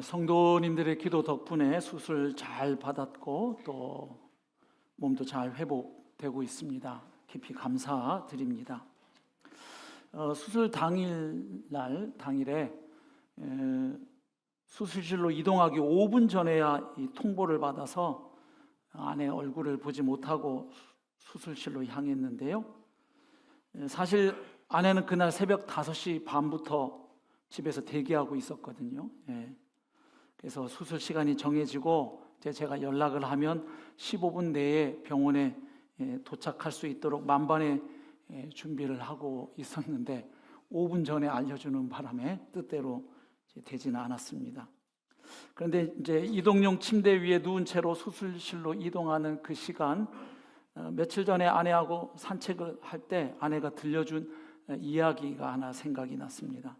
성도님들의 기도 덕분에 수술 잘 받았고 또 몸도 잘 회복되고 있습니다. 깊이 감사드립니다. 수술 당일에 수술실로 이동하기 5분 전에야 이 통보를 받아서 아내 얼굴을 보지 못하고 수술실로 향했는데요. 사실 아내는 그날 새벽 5시 반부터 집에서 대기하고 있었거든요. 그래서 수술 시간이 정해지고 제가 연락을 하면 15분 내에 병원에 도착할 수 있도록 만반의 준비를 하고 있었는데 5분 전에 알려주는 바람에 뜻대로 되지는 않았습니다. 그런데 이제 이동용 침대 위에 누운 채로 수술실로 이동하는 그 시간, 며칠 전에 아내하고 산책을 할 때 아내가 들려준 이야기가 하나 생각이 났습니다.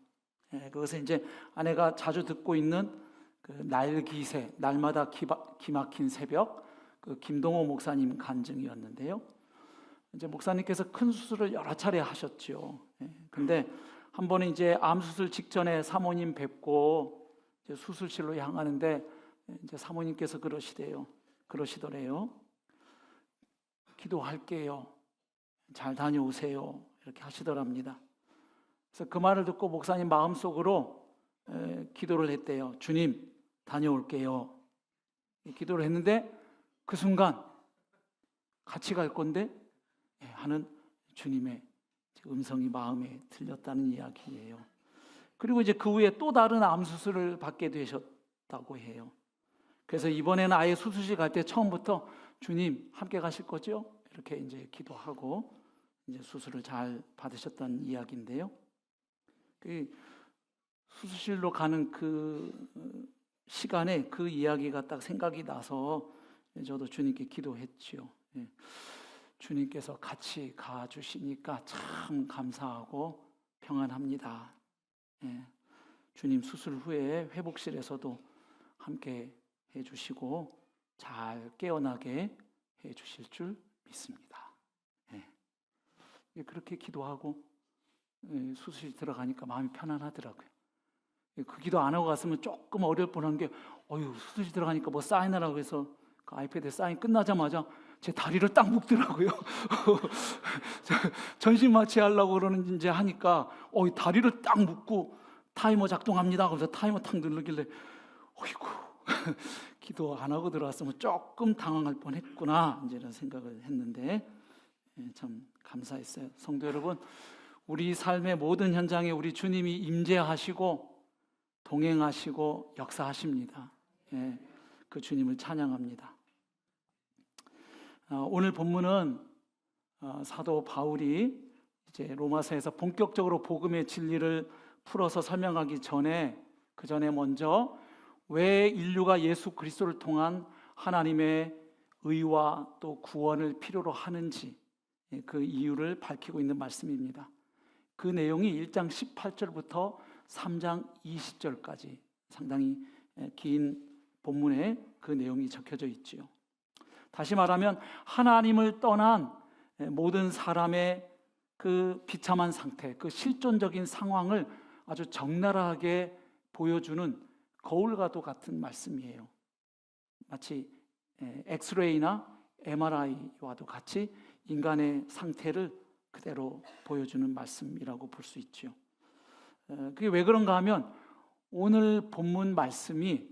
그것은 이제 아내가 자주 듣고 있는 그 날기새, 날마다 기막힌 새벽, 그 김동호 목사님 간증이었는데요. 이제 목사님께서 큰 수술을 여러 차례 하셨죠. 근데 한 번은 이제 암 수술 직전에 사모님 뵙고 이제 수술실로 향하는데 이제 사모님께서 그러시더래요. 기도할게요. 잘 다녀오세요. 이렇게 하시더랍니다. 그래서 그 말을 듣고 목사님 마음속으로 기도를 했대요. 주님, 다녀올게요. 기도를 했는데 그 순간 같이 갈 건데 하는 주님의 음성이 마음에 들렸다는 이야기예요. 그리고 이제 그 후에 또 다른 암 수술을 받게 되셨다고 해요. 그래서 이번에는 아예 수술실 갈 때 처음부터 주님 함께 가실 거죠? 이렇게 이제 기도하고 이제 수술을 잘 받으셨다는 이야기인데요. 그 수술실로 가는 그 시간에 그 이야기가 딱 생각이 나서 저도 주님께 기도했지요. 주님께서 같이 가주시니까 참 감사하고 평안합니다. 주님 수술 후에 회복실에서도 함께 해주시고 잘 깨어나게 해주실 줄 믿습니다. 그렇게 기도하고 수술실 들어가니까 마음이 편안하더라고요. 그 기도 안 하고 갔으면 조금 어려울 뻔한 게 수술실 들어가니까 뭐 사인하라고 해서 그 아이패드에 사인 끝나자마자 제 다리를 딱 묶더라고요. 전신 마취하려고 그러는 이제 하니까 다리를 딱 묶고 타이머 작동합니다. 그래서 타이머 탁 누르길래 기도 안 하고 들어왔으면 조금 당황할 뻔했구나 이제 이런 생각을 했는데 참 감사했어요. 성도 여러분, 우리 삶의 모든 현장에 우리 주님이 임재하시고 동행하시고 역사하십니다. 그 주님을 찬양합니다. 오늘 본문은 사도 바울이 이제 로마서에서 본격적으로 복음의 진리를 풀어서 설명하기 전에 그 전에 먼저 왜 인류가 예수 그리스도를 통한 하나님의 의와 또 구원을 필요로 하는지 그 이유를 밝히고 있는 말씀입니다. 그 내용이 1장 18절부터 3장 20절까지 상당히 긴 본문에 그 내용이 적혀져 있지요. 다시 말하면 하나님을 떠난 모든 사람의 그 비참한 상태, 그 실존적인 상황을 아주 적나라하게 보여주는 거울과도 같은 말씀이에요. 마치 엑스레이나 MRI와도 같이 인간의 상태를 그대로 보여주는 말씀이라고 볼 수 있죠. 그게 왜 그런가 하면 오늘 본문 말씀이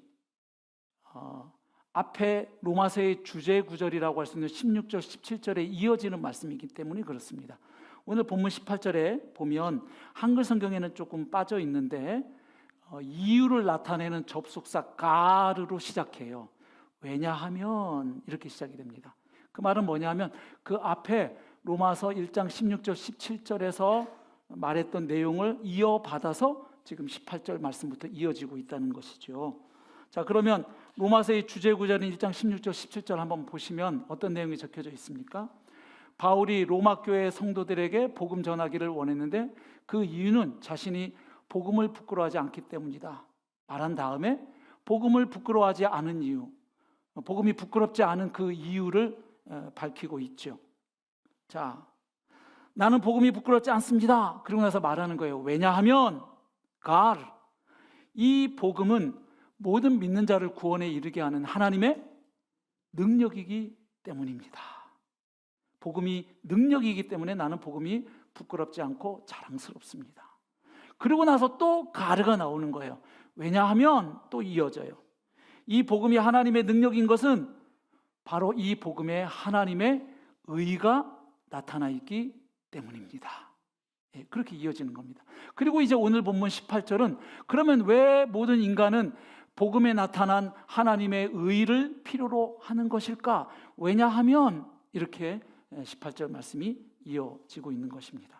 앞에 로마서의 주제 구절이라고 할 수 있는 16절, 17절에 이어지는 말씀이기 때문에 그렇습니다. 오늘 본문 18절에 보면 한글 성경에는 조금 빠져 있는데 이유를 나타내는 접속사 가르로 시작해요. 왜냐하면 이렇게 시작이 됩니다. 그 말은 뭐냐면 그 앞에 로마서 1장 16절, 17절에서 말했던 내용을 이어받아서 지금 18절 말씀부터 이어지고 있다는 것이죠. 자, 그러면 로마서의 주제 구절인 1장 16절, 17절 한번 보시면 어떤 내용이 적혀져 있습니까? 바울이 로마 교회 성도들에게 복음 전하기를 원했는데 그 이유는 자신이 복음을 부끄러워하지 않기 때문이다 말한 다음에 복음을 부끄러워하지 않은 이유, 복음이 부끄럽지 않은 그 이유를 밝히고 있죠. 자, 나는 복음이 부끄럽지 않습니다. 그러고 나서 말하는 거예요. 왜냐하면 이 복음은 모든 믿는 자를 구원에 이르게 하는 하나님의 능력이기 때문입니다. 복음이 능력이기 때문에 나는 복음이 부끄럽지 않고 자랑스럽습니다. 그리고 나서 또 가르가 나오는 거예요. 왜냐하면 또 이어져요. 이 복음이 하나님의 능력인 것은 바로 이 복음에 하나님의 의가 나타나 있기 때문입니다. 그렇게 이어지는 겁니다. 그리고 이제 오늘 본문 18절은 그러면 왜 모든 인간은 복음에 나타난 하나님의 의를 필요로 하는 것일까? 왜냐하면 이렇게 18절 말씀이 이어지고 있는 것입니다.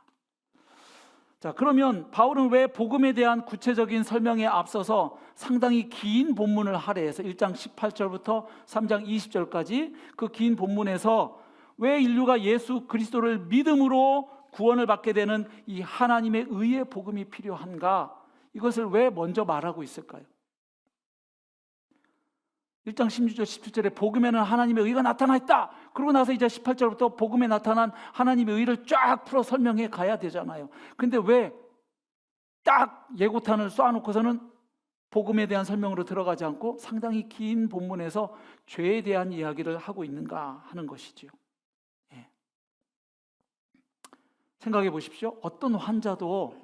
자, 그러면 바울은 왜 복음에 대한 구체적인 설명에 앞서서 상당히 긴 본문을 할애해서 1장 18절부터 3장 20절까지 그 긴 본문에서 왜 인류가 예수 그리스도를 믿음으로 구원을 받게 되는 이 하나님의 의의 복음이 필요한가? 이것을 왜 먼저 말하고 있을까요? 1장 16절 17절에 복음에는 하나님의 의가 나타나 있다. 그러고 나서 이제 18절부터 복음에 나타난 하나님의 의를 쫙 풀어 설명해 가야 되잖아요. 근데 왜 딱 예고탄을 쏴놓고서는 복음에 대한 설명으로 들어가지 않고 상당히 긴 본문에서 죄에 대한 이야기를 하고 있는가 하는 것이죠. 생각해 보십시오. 어떤 환자도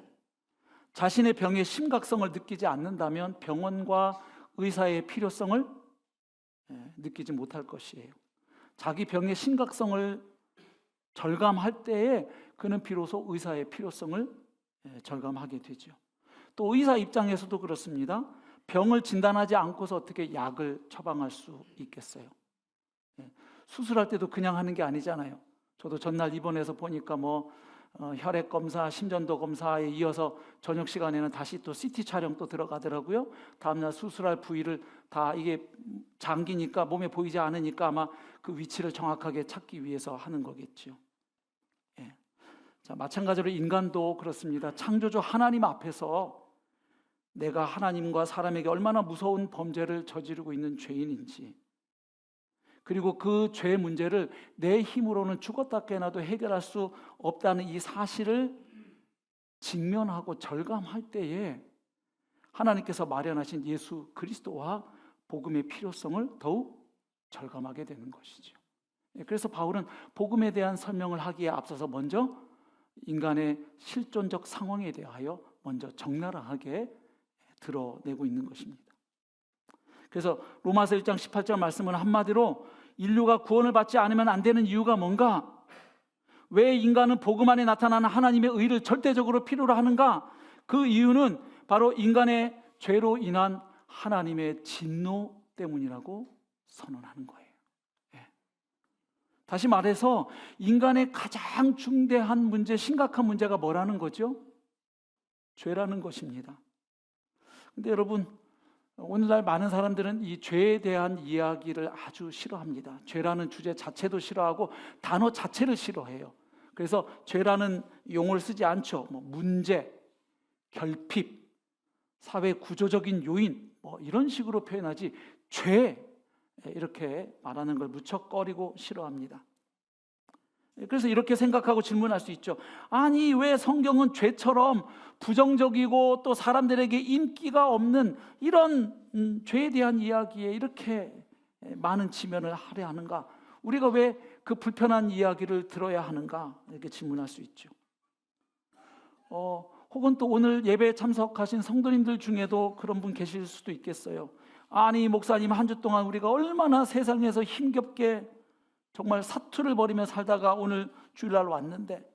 자신의 병의 심각성을 느끼지 않는다면 병원과 의사의 필요성을 느끼지 못할 것이에요. 자기 병의 심각성을 절감할 때에 그는 비로소 의사의 필요성을 절감하게 되죠. 또 의사 입장에서도 그렇습니다. 병을 진단하지 않고서 어떻게 약을 처방할 수 있겠어요? 수술할 때도 그냥 하는 게 아니잖아요. 저도 전날 입원해서 보니까 혈액 검사, 심전도 검사에 이어서 저녁 시간에는 다시 또 CT 촬영 또 들어가더라고요. 다음날 수술할 부위를 다 이게 장기니까 몸에 보이지 않으니까 아마 그 위치를 정확하게 찾기 위해서 하는 거겠죠. 자, 마찬가지로 인간도 그렇습니다. 창조주 하나님 앞에서 내가 하나님과 사람에게 얼마나 무서운 범죄를 저지르고 있는 죄인인지, 그리고 그 죄 문제를 내 힘으로는 죽었다 깨어나도 해결할 수 없다는 이 사실을 직면하고 절감할 때에 하나님께서 마련하신 예수 그리스도와 복음의 필요성을 더욱 절감하게 되는 것이죠. 그래서 바울은 복음에 대한 설명을 하기에 앞서서 먼저 인간의 실존적 상황에 대하여 먼저 적나라하게 드러내고 있는 것입니다. 그래서 로마서 1장 18절 말씀은 한마디로 인류가 구원을 받지 않으면 안 되는 이유가 뭔가? 왜 인간은 복음 안에 나타나는 하나님의 의를 절대적으로 필요로 하는가? 그 이유는 바로 인간의 죄로 인한 하나님의 진노 때문이라고 선언하는 거예요. 다시 말해서 인간의 가장 중대한 문제, 심각한 문제가 뭐라는 거죠? 죄라는 것입니다. 근데 여러분, 오늘날 많은 사람들은 이 죄에 대한 이야기를 아주 싫어합니다. 죄라는 주제 자체도 싫어하고 단어 자체를 싫어해요. 그래서 죄라는 용어를 쓰지 않죠. 문제, 결핍, 사회 구조적인 요인 이런 식으로 표현하지 죄 이렇게 말하는 걸 무척 꺼리고 싫어합니다. 그래서 이렇게 생각하고 질문할 수 있죠. 아니 왜 성경은 죄처럼 부정적이고 또 사람들에게 인기가 없는 이런 죄에 대한 이야기에 이렇게 많은 지면을 하려 하는가? 우리가 왜 그 불편한 이야기를 들어야 하는가? 이렇게 질문할 수 있죠. 혹은 또 오늘 예배에 참석하신 성도님들 중에도 그런 분 계실 수도 있겠어요. 아니 목사님, 한 주 동안 우리가 얼마나 세상에서 힘겹게 정말 사투를 벌이며 살다가 오늘 주일날 왔는데,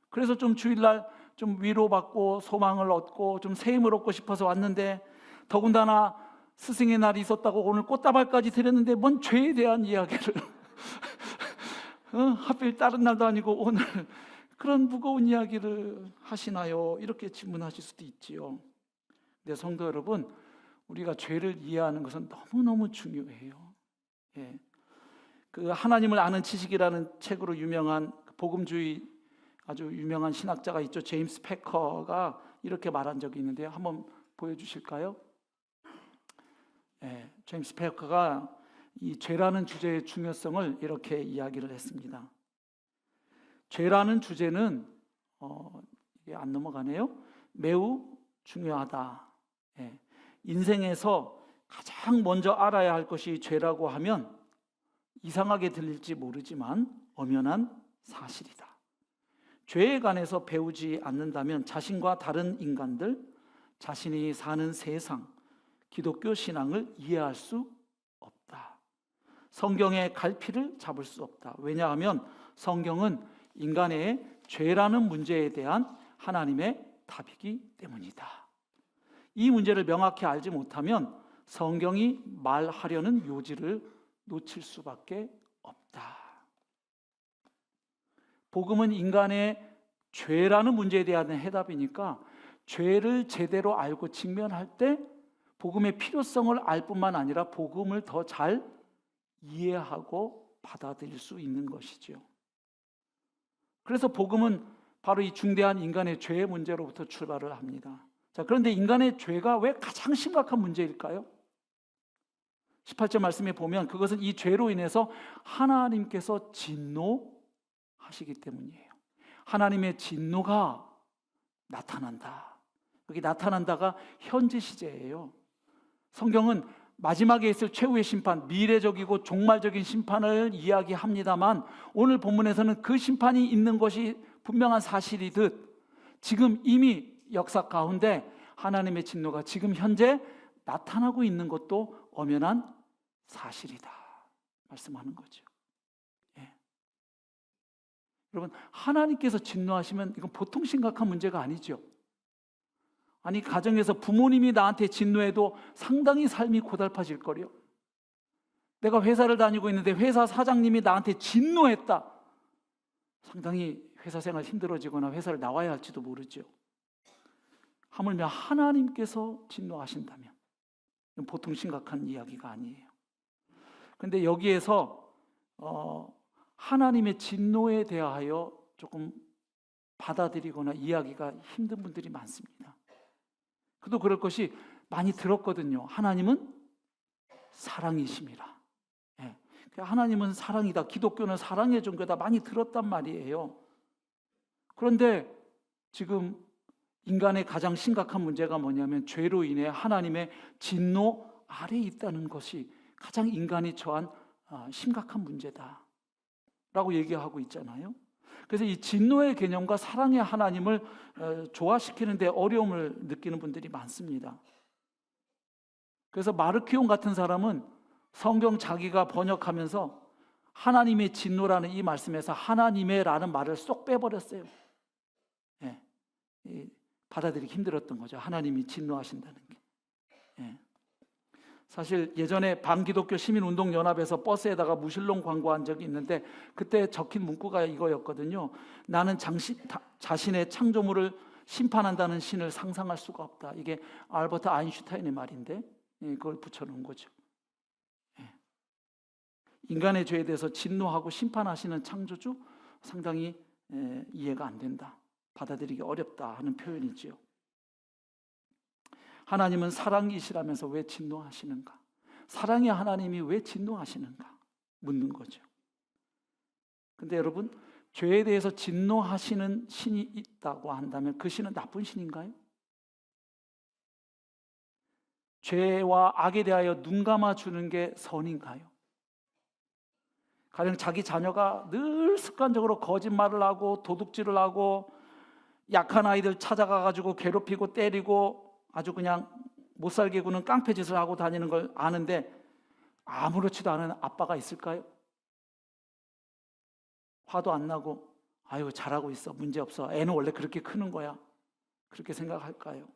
그래서 좀 주일날 좀 위로받고 소망을 얻고 좀 새 힘을 얻고 싶어서 왔는데, 더군다나 스승의 날이 있었다고 오늘 꽃다발까지 드렸는데 뭔 죄에 대한 이야기를 하필 다른 날도 아니고 오늘 그런 무거운 이야기를 하시나요? 이렇게 질문하실 수도 있지요. 근데 성도 여러분, 우리가 죄를 이해하는 것은 너무너무 중요해요. 그 하나님을 아는 지식이라는 책으로 유명한 복음주의 아주 유명한 신학자가 있죠. 제임스 패커가 이렇게 말한 적이 있는데요. 한번 보여주실까요? 제임스 패커가 이 죄라는 주제의 중요성을 이렇게 이야기를 했습니다. 죄라는 주제는 이게 안 넘어가네요. 매우 중요하다. 인생에서 가장 먼저 알아야 할 것이 죄라고 하면 이상하게 들릴지 모르지만 엄연한 사실이다. 죄에 관해서 배우지 않는다면 자신과 다른 인간들, 자신이 사는 세상, 기독교 신앙을 이해할 수 없다. 성경의 갈피를 잡을 수 없다. 왜냐하면 성경은 인간의 죄라는 문제에 대한 하나님의 답이기 때문이다. 이 문제를 명확히 알지 못하면 성경이 말하려는 요지를 놓칠 수밖에 없다. 복음은 인간의 죄라는 문제에 대한 해답이니까 죄를 제대로 알고 직면할 때 복음의 필요성을 알 뿐만 아니라 복음을 더 잘 이해하고 받아들일 수 있는 것이지요. 그래서 복음은 바로 이 중대한 인간의 죄의 문제로부터 출발을 합니다. 자, 그런데 인간의 죄가 왜 가장 심각한 문제일까요? 18절 말씀에 보면 그것은 이 죄로 인해서 하나님께서 진노하시기 때문이에요. 하나님의 진노가 나타난다. 여기 나타난다가 현재 시제예요. 성경은 마지막에 있을 최후의 심판, 미래적이고 종말적인 심판을 이야기합니다만 오늘 본문에서는 그 심판이 있는 것이 분명한 사실이듯 지금 이미 역사 가운데 하나님의 진노가 지금 현재 나타나고 있는 것도 엄연한 사실이다 말씀하는 거죠. 예. 여러분, 하나님께서 진노하시면 이건 보통 심각한 문제가 아니죠. 아니, 가정에서 부모님이 나한테 진노해도 상당히 삶이 고달파질 거요. 내가 회사를 다니고 있는데 회사 사장님이 나한테 진노했다. 상당히 회사 생활 힘들어지거나 회사를 나와야 할지도 모르죠. 하물며 하나님께서 진노하신다면 이건 보통 심각한 이야기가 아니에요. 그런데 여기에서 하나님의 진노에 대하여 조금 받아들이거나 이해하기가 힘든 분들이 많습니다. 그도 그럴 것이 많이 들었거든요. 하나님은 사랑이심이라. 예. 하나님은 사랑이다. 기독교는 사랑의 종교다. 많이 들었단 말이에요. 그런데 지금 인간의 가장 심각한 문제가 뭐냐면 죄로 인해 하나님의 진노 아래에 있다는 것이 가장 인간이 처한 심각한 문제다라고 얘기하고 있잖아요. 그래서 이 진노의 개념과 사랑의 하나님을 조화시키는 데 어려움을 느끼는 분들이 많습니다. 그래서 마르키온 같은 사람은 성경 자기가 번역하면서 하나님의 진노라는 이 말씀에서 하나님의 라는 말을 쏙 빼버렸어요. 예. 받아들이기 힘들었던 거죠. 하나님이 진노하신다는 게. 예. 사실 예전에 반기독교 시민운동연합에서 버스에다가 무신론 광고한 적이 있는데 그때 적힌 문구가 이거였거든요. 나는 자신의 창조물을 심판한다는 신을 상상할 수가 없다. 이게 알버트 아인슈타인의 말인데 그걸 붙여놓은 거죠. 인간의 죄에 대해서 진노하고 심판하시는 창조주 상당히 이해가 안 된다. 받아들이기 어렵다 하는 표현이지요. 하나님은 사랑이시라면서 왜 진노하시는가? 사랑의 하나님이 왜 진노하시는가? 묻는 거죠. 근데 여러분, 죄에 대해서 진노하시는 신이 있다고 한다면 그 신은 나쁜 신인가요? 죄와 악에 대하여 눈 감아주는 게 선인가요? 가령 자기 자녀가 늘 습관적으로 거짓말을 하고 도둑질을 하고 약한 아이들 찾아가가지고 괴롭히고 때리고 아주 그냥 못살게 구는 깡패짓을 하고 다니는 걸 아는데 아무렇지도 않은 아빠가 있을까요? 화도 안 나고 아유 잘하고 있어, 문제없어, 애는 원래 그렇게 크는 거야, 그렇게 생각할까요?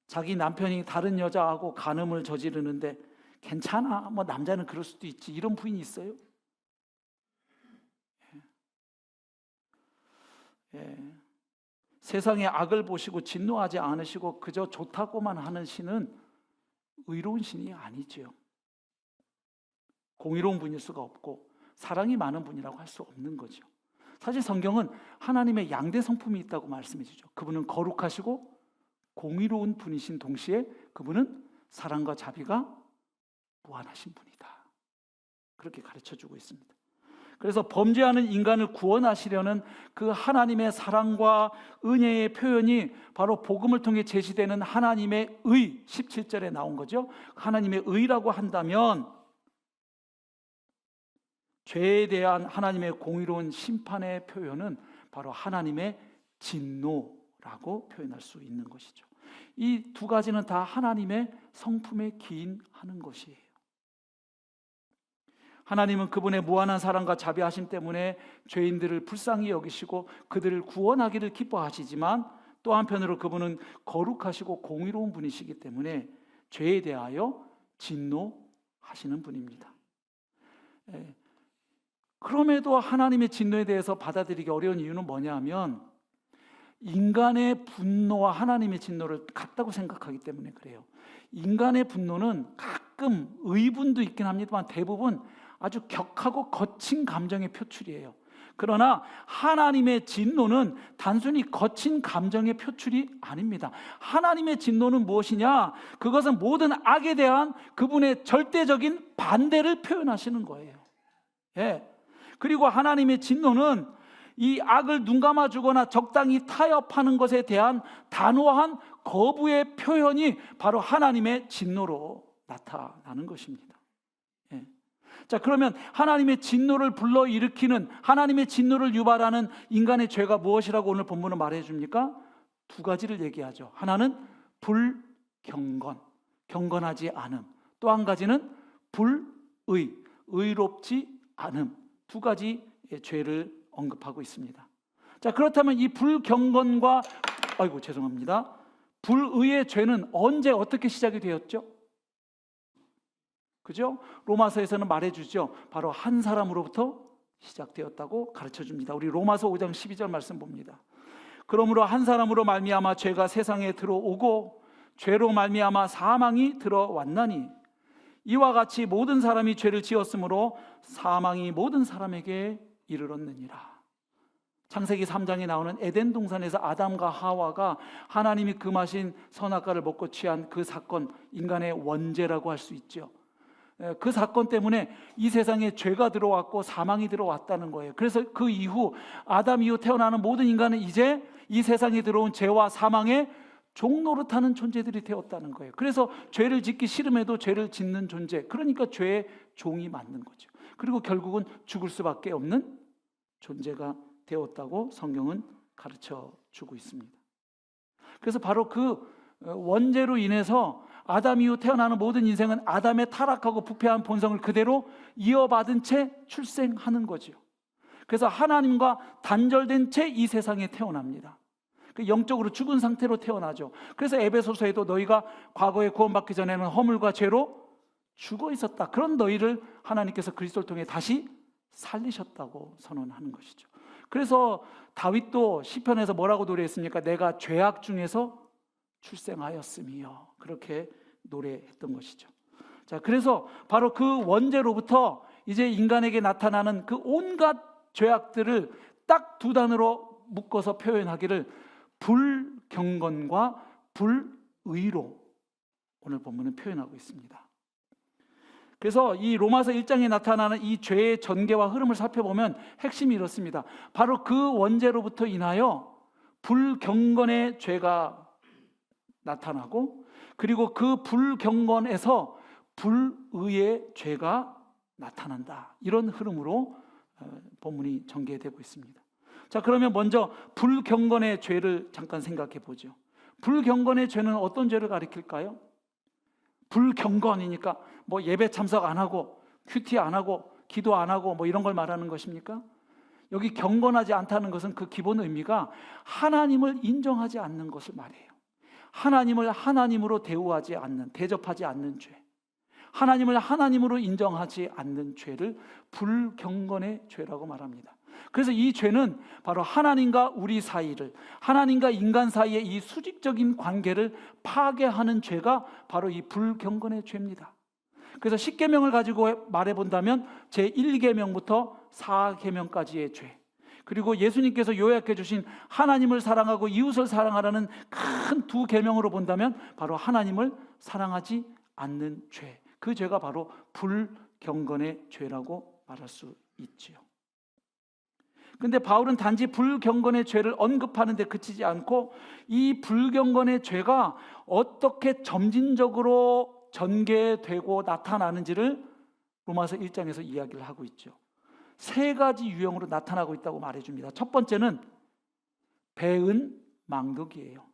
자기 남편이 다른 여자하고 간음을 저지르는데 괜찮아, 뭐 남자는 그럴 수도 있지, 이런 부인이 있어요? 예. 세상의 악을 보시고 진노하지 않으시고 그저 좋다고만 하는 신은 의로운 신이 아니죠. 공의로운 분일 수가 없고 사랑이 많은 분이라고 할 수 없는 거죠. 사실 성경은 하나님의 양대 성품이 있다고 말씀해 주죠. 그분은 거룩하시고 공의로운 분이신 동시에 그분은 사랑과 자비가 무한하신 분이다. 그렇게 가르쳐 주고 있습니다. 그래서 범죄하는 인간을 구원하시려는 그 하나님의 사랑과 은혜의 표현이 바로 복음을 통해 제시되는 하나님의 의, 17절에 나온 거죠. 하나님의 의라고 한다면 죄에 대한 하나님의 공의로운 심판의 표현은 바로 하나님의 진노라고 표현할 수 있는 것이죠. 이 두 가지는 다 하나님의 성품에 기인하는 것이에요. 하나님은 그분의 무한한 사랑과 자비하심 때문에 죄인들을 불쌍히 여기시고 그들을 구원하기를 기뻐하시지만 또 한편으로 그분은 거룩하시고 공의로운 분이시기 때문에 죄에 대하여 진노하시는 분입니다. 그럼에도 하나님의 진노에 대해서 받아들이기 어려운 이유는 뭐냐 하면 인간의 분노와 하나님의 진노를 같다고 생각하기 때문에 그래요. 인간의 분노는 가끔 의분도 있긴 합니다만 대부분 아주 격하고 거친 감정의 표출이에요. 그러나 하나님의 진노는 단순히 거친 감정의 표출이 아닙니다. 하나님의 진노는 무엇이냐? 그것은 모든 악에 대한 그분의 절대적인 반대를 표현하시는 거예요. 그리고 하나님의 진노는 이 악을 눈감아 주거나 적당히 타협하는 것에 대한 단호한 거부의 표현이 바로 하나님의 진노로 나타나는 것입니다. 자, 그러면 하나님의 진노를 불러일으키는, 하나님의 진노를 유발하는 인간의 죄가 무엇이라고 오늘 본문은 말해줍니까? 두 가지를 얘기하죠. 하나는 불경건, 경건하지 않음. 또 한 가지는 불의, 의롭지 않음. 두 가지 죄를 언급하고 있습니다. 자, 그렇다면 이 불경건과 불의의 죄는 언제 어떻게 시작이 되었죠? 그죠? 로마서에서는 말해주죠. 바로 한 사람으로부터 시작되었다고 가르쳐줍니다. 우리 로마서 5장 12절 말씀 봅니다. 그러므로 한 사람으로 말미암아 죄가 세상에 들어오고 죄로 말미암아 사망이 들어왔나니 이와 같이 모든 사람이 죄를 지었으므로 사망이 모든 사람에게 이르렀느니라. 창세기 3장에 나오는 에덴 동산에서 아담과 하와가 하나님이 금하신 선악과를 먹고 취한 그 사건, 인간의 원죄라고 할 수 있죠. 그 사건 때문에 이 세상에 죄가 들어왔고 사망이 들어왔다는 거예요. 그래서 그 이후 아담 이후 태어나는 모든 인간은 이제 이 세상에 들어온 죄와 사망의 종노릇하는 존재들이 되었다는 거예요. 그래서 죄를 짓기 싫음에도 죄를 짓는 존재, 그러니까 죄의 종이 맞는 거죠. 그리고 결국은 죽을 수밖에 없는 존재가 되었다고 성경은 가르쳐 주고 있습니다. 그래서 바로 그 원죄로 인해서 아담 이후 태어나는 모든 인생은 아담의 타락하고 부패한 본성을 그대로 이어받은 채 출생하는 거죠. 그래서 하나님과 단절된 채 이 세상에 태어납니다. 영적으로 죽은 상태로 태어나죠. 그래서 에베소서에도 너희가 과거에 구원받기 전에는 허물과 죄로 죽어 있었다. 그런 너희를 하나님께서 그리스도를 통해 다시 살리셨다고 선언하는 것이죠. 그래서 다윗도 시편에서 뭐라고 노래했습니까? 내가 죄악 중에서 출생하였음이요. 그렇게 노래했던 것이죠. 자, 그래서 바로 그 원죄로부터 이제 인간에게 나타나는 그 온갖 죄악들을 딱 두 단어로 묶어서 표현하기를 불경건과 불의로 오늘 본문은 표현하고 있습니다. 그래서 이 로마서 1장에 나타나는 이 죄의 전개와 흐름을 살펴보면 핵심이 이렇습니다. 바로 그 원죄로부터 인하여 불경건의 죄가 나타나고 그리고 그 불경건에서 불의의 죄가 나타난다. 이런 흐름으로 본문이 전개되고 있습니다. 자, 그러면 먼저 불경건의 죄를 잠깐 생각해 보죠. 불경건의 죄는 어떤 죄를 가리킬까요? 불경건이니까 뭐 예배 참석 안 하고 큐티 안 하고 기도 안 하고 뭐 이런 걸 말하는 것입니까? 여기 경건하지 않다는 것은 그 기본 의미가 하나님을 인정하지 않는 것을 말해요. 하나님을 하나님으로 대우하지 않는, 대접하지 않는 죄, 하나님을 하나님으로 인정하지 않는 죄를 불경건의 죄라고 말합니다. 그래서 이 죄는 바로 하나님과 우리 사이를, 하나님과 인간 사이의 이 수직적인 관계를 파괴하는 죄가 바로 이 불경건의 죄입니다. 그래서 10계명을 가지고 말해본다면 제1계명부터 4계명까지의 죄, 그리고 예수님께서 요약해 주신 하나님을 사랑하고 이웃을 사랑하라는 큰 두 계명으로 본다면 바로 하나님을 사랑하지 않는 죄, 그 죄가 바로 불경건의 죄라고 말할 수 있지요. 근데 바울은 단지 불경건의 죄를 언급하는 데 그치지 않고 이 불경건의 죄가 어떻게 점진적으로 전개되고 나타나는지를 로마서 1장에서 이야기를 하고 있죠. 세 가지 유형으로 나타나고 있다고 말해줍니다. 첫 번째는 배은 망덕이에요.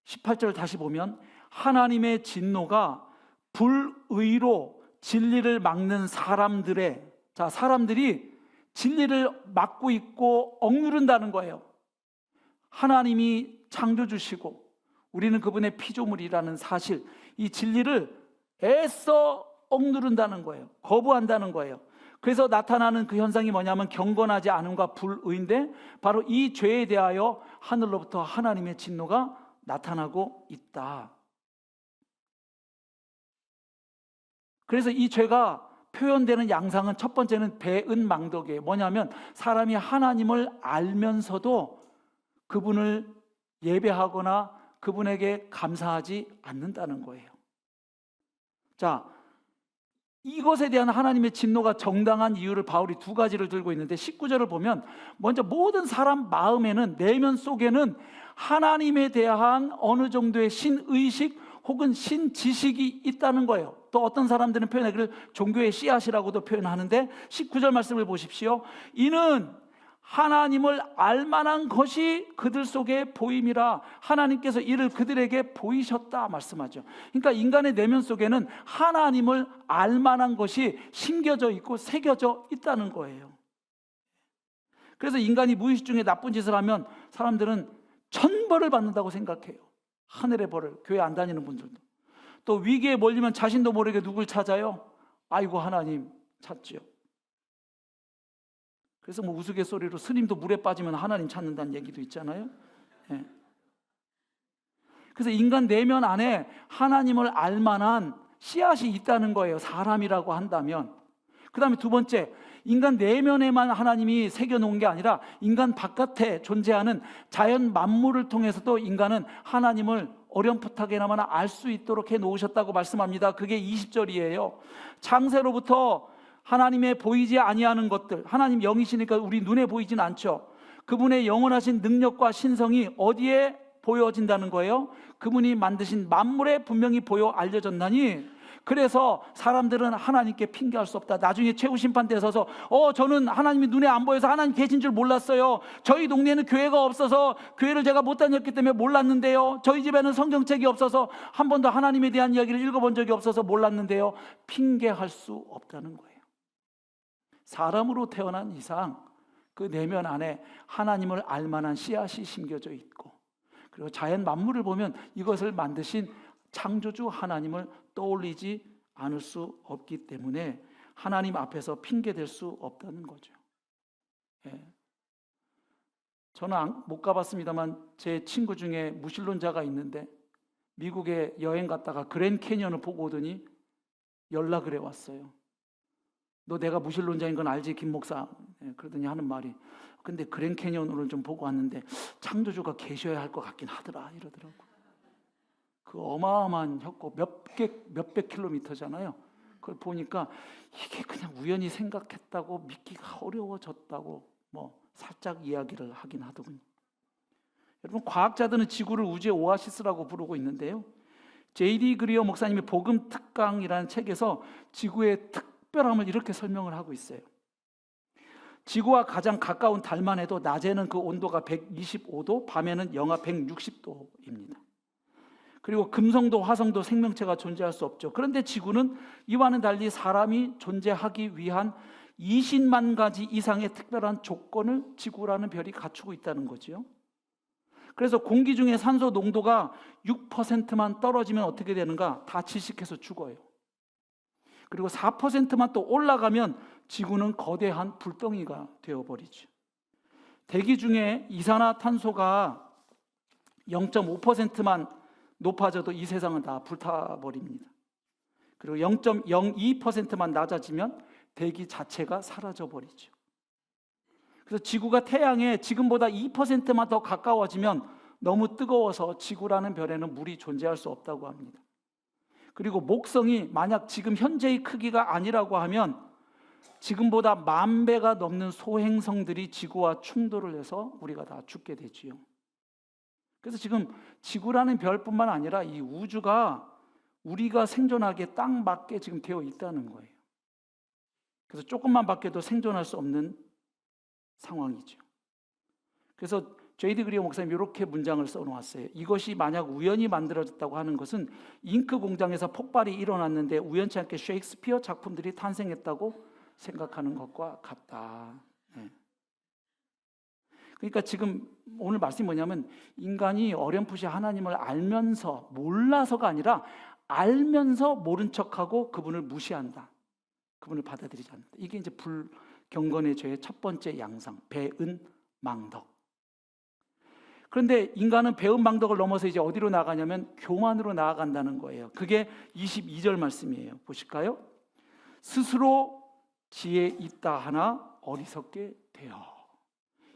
18절 다시 보면 하나님의 진노가 불의로 진리를 막는 사람들이 진리를 막고 있고 억누른다는 거예요. 하나님이 창조주시고 우리는 그분의 피조물이라는 사실, 이 진리를 애써 억누른다는 거예요. 거부한다는 거예요. 그래서 나타나는 그 현상이 뭐냐면 경건하지 않음과 불의인데, 바로 이 죄에 대하여 하늘로부터 하나님의 진노가 나타나고 있다. 그래서 이 죄가 표현되는 양상은 첫 번째는 배은망덕이에요. 뭐냐면 사람이 하나님을 알면서도 그분을 예배하거나 그분에게 감사하지 않는다는 거예요. 자, 이것에 대한 하나님의 진노가 정당한 이유를 바울이 두 가지를 들고 있는데 19절을 보면 먼저 모든 사람 마음에는, 내면 속에는 하나님에 대한 어느 정도의 신의식 혹은 신지식이 있다는 거예요. 또 어떤 사람들은 표현하기를 종교의 씨앗이라고도 표현하는데 19절 말씀을 보십시오. 이는 하나님을 알만한 것이 그들 속에 보임이라 하나님께서 이를 그들에게 보이셨다 말씀하죠. 그러니까 인간의 내면 속에는 하나님을 알만한 것이 심겨져 있고 새겨져 있다는 거예요. 그래서 인간이 무의식 중에 나쁜 짓을 하면 사람들은 천벌을 받는다고 생각해요. 하늘의 벌을. 교회 안 다니는 분들도. 또 위기에 몰리면 자신도 모르게 누굴 찾아요? 아이고 하나님 찾지요. 그래서 뭐 우스갯소리로 스님도 물에 빠지면 하나님 찾는다는 얘기도 있잖아요. 예. 그래서 인간 내면 안에 하나님을 알만한 씨앗이 있다는 거예요. 사람이라고 한다면. 그 다음에 두 번째, 인간 내면에만 하나님이 새겨놓은 게 아니라 인간 바깥에 존재하는 자연 만물을 통해서도 인간은 하나님을 어렴풋하게나마 알 수 있도록 해놓으셨다고 말씀합니다. 그게 20절이에요. 창세로부터 하나님의 보이지 아니하는 것들, 하나님 영이시니까 우리 눈에 보이진 않죠. 그분의 영원하신 능력과 신성이 어디에 보여진다는 거예요? 그분이 만드신 만물에 분명히 보여 알려졌나니, 그래서 사람들은 하나님께 핑계할 수 없다. 나중에 최후심판대에 서서 저는 하나님이 눈에 안 보여서 하나님 계신 줄 몰랐어요. 저희 동네에는 교회가 없어서 교회를 제가 못 다녔기 때문에 몰랐는데요. 저희 집에는 성경책이 없어서 한 번도 하나님에 대한 이야기를 읽어본 적이 없어서 몰랐는데요. 핑계할 수 없다는 거예요. 사람으로 태어난 이상 그 내면 안에 하나님을 알만한 씨앗이 심겨져 있고, 그리고 자연 만물을 보면 이것을 만드신 창조주 하나님을 떠올리지 않을 수 없기 때문에 하나님 앞에서 핑계댈 수 없다는 거죠. 예. 저는 못 가봤습니다만 제 친구 중에 무신론자가 있는데 미국에 여행 갔다가 그랜 캐니언을 보고 오더니 연락을 해왔어요. 너 내가 무신론자인 건 알지 김 목사? 예, 그러더니 하는 말이, 근데 그랜 캐니언을 좀 보고 왔는데 창조주가 계셔야 할 것 같긴 하더라 이러더라고. 그 어마어마한 협곡 몇백 킬로미터잖아요. 그걸 보니까 이게 그냥 우연히 생각했다고 믿기가 어려워졌다고 뭐 살짝 이야기를 하긴 하더군요. 여러분, 과학자들은 지구를 우주의 오아시스라고 부르고 있는데요. J.D. 그리어 목사님의 복음 특강이라는 책에서 지구의 특별함을 이렇게 설명을 하고 있어요. 지구와 가장 가까운 달만 해도 낮에는 그 온도가 125도, 밤에는 영하 160도입니다. 그리고 금성도 화성도 생명체가 존재할 수 없죠. 그런데 지구는 이와는 달리 사람이 존재하기 위한 20만 가지 이상의 특별한 조건을 지구라는 별이 갖추고 있다는 거죠. 그래서 공기 중에 산소 농도가 6%만 떨어지면 어떻게 되는가? 다 질식해서 죽어요. 그리고 4%만 또 올라가면 지구는 거대한 불덩이가 되어버리죠. 대기 중에 이산화탄소가 0.5%만 높아져도 이 세상은 다 불타버립니다. 그리고 0.02%만 낮아지면 대기 자체가 사라져버리죠. 그래서 지구가 태양에 지금보다 2%만 더 가까워지면 너무 뜨거워서 지구라는 별에는 물이 존재할 수 없다고 합니다. 그리고 목성이 만약 지금 현재의 크기가 아니라고 하면 지금보다 10,000배가 넘는 소행성들이 지구와 충돌을 해서 우리가 다 죽게 되지요. 그래서 지금 지구라는 별뿐만 아니라 이 우주가 우리가 생존하기에 딱 맞게 지금 되어 있다는 거예요. 그래서 조금만 바뀌어도 생존할 수 없는 상황이죠. 그래서 제이디 그리어 목사님 이렇게 문장을 써놓았어요. 이것이 만약 우연히 만들어졌다고 하는 것은 잉크 공장에서 폭발이 일어났는데 우연치 않게 셰익스피어 작품들이 탄생했다고 생각하는 것과 같다. 네. 그러니까 지금 오늘 말씀이 뭐냐면 인간이 어렴풋이 하나님을 알면서 몰라서가 아니라 알면서 모른 척하고 그분을 무시한다. 그분을 받아들이지 않는다. 이게 이제 불경건의 죄의 첫 번째 양상, 배은망덕. 그런데 인간은 배은망덕을 넘어서 이제 어디로 나가냐면 교만으로 나아간다는 거예요. 그게 22절 말씀이에요. 보실까요? 스스로 지혜 있다 하나 어리석게 되어.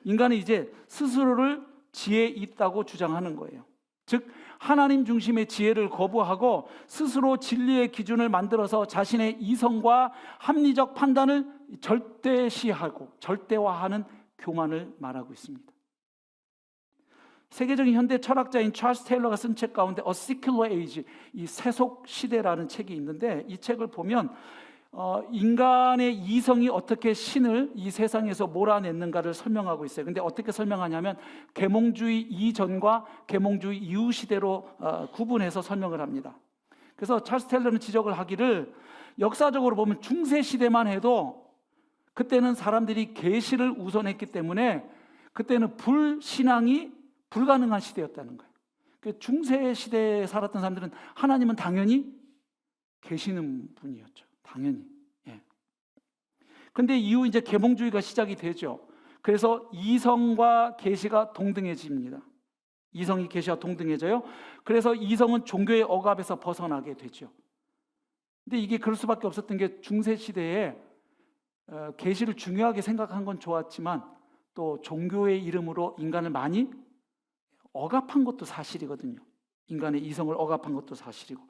인간은 이제 스스로를 지혜 있다고 주장하는 거예요. 즉 하나님 중심의 지혜를 거부하고 스스로 진리의 기준을 만들어서 자신의 이성과 합리적 판단을 절대시하고 절대화하는 교만을 말하고 있습니다. 세계적인 현대 철학자인 찰스 테일러가 쓴 책 가운데 A Secular Age, 이 세속 시대라는 책이 있는데 이 책을 보면 인간의 이성이 어떻게 신을 이 세상에서 몰아냈는가를 설명하고 있어요. 근데 어떻게 설명하냐면 계몽주의 이전과 계몽주의 이후 시대로 구분해서 설명을 합니다. 그래서 찰스 테일러는 지적을 하기를 역사적으로 보면 중세 시대만 해도 그때는 사람들이 계시를 우선했기 때문에 그때는 불신앙이 불가능한 시대였다는 거예요. 중세 시대에 살았던 사람들은 하나님은 당연히 계시는 분이었죠. 당연히. 예. 근데 이후 이제 계몽주의가 시작이 되죠. 그래서 이성과 계시가 동등해집니다. 이성이 계시와 동등해져요. 그래서 이성은 종교의 억압에서 벗어나게 되죠. 근데 이게 그럴 수밖에 없었던 게 중세 시대에 계시를 중요하게 생각한 건 좋았지만 또 종교의 이름으로 인간을 많이 억압한 것도 사실이거든요. 인간의 이성을 억압한 것도 사실이고.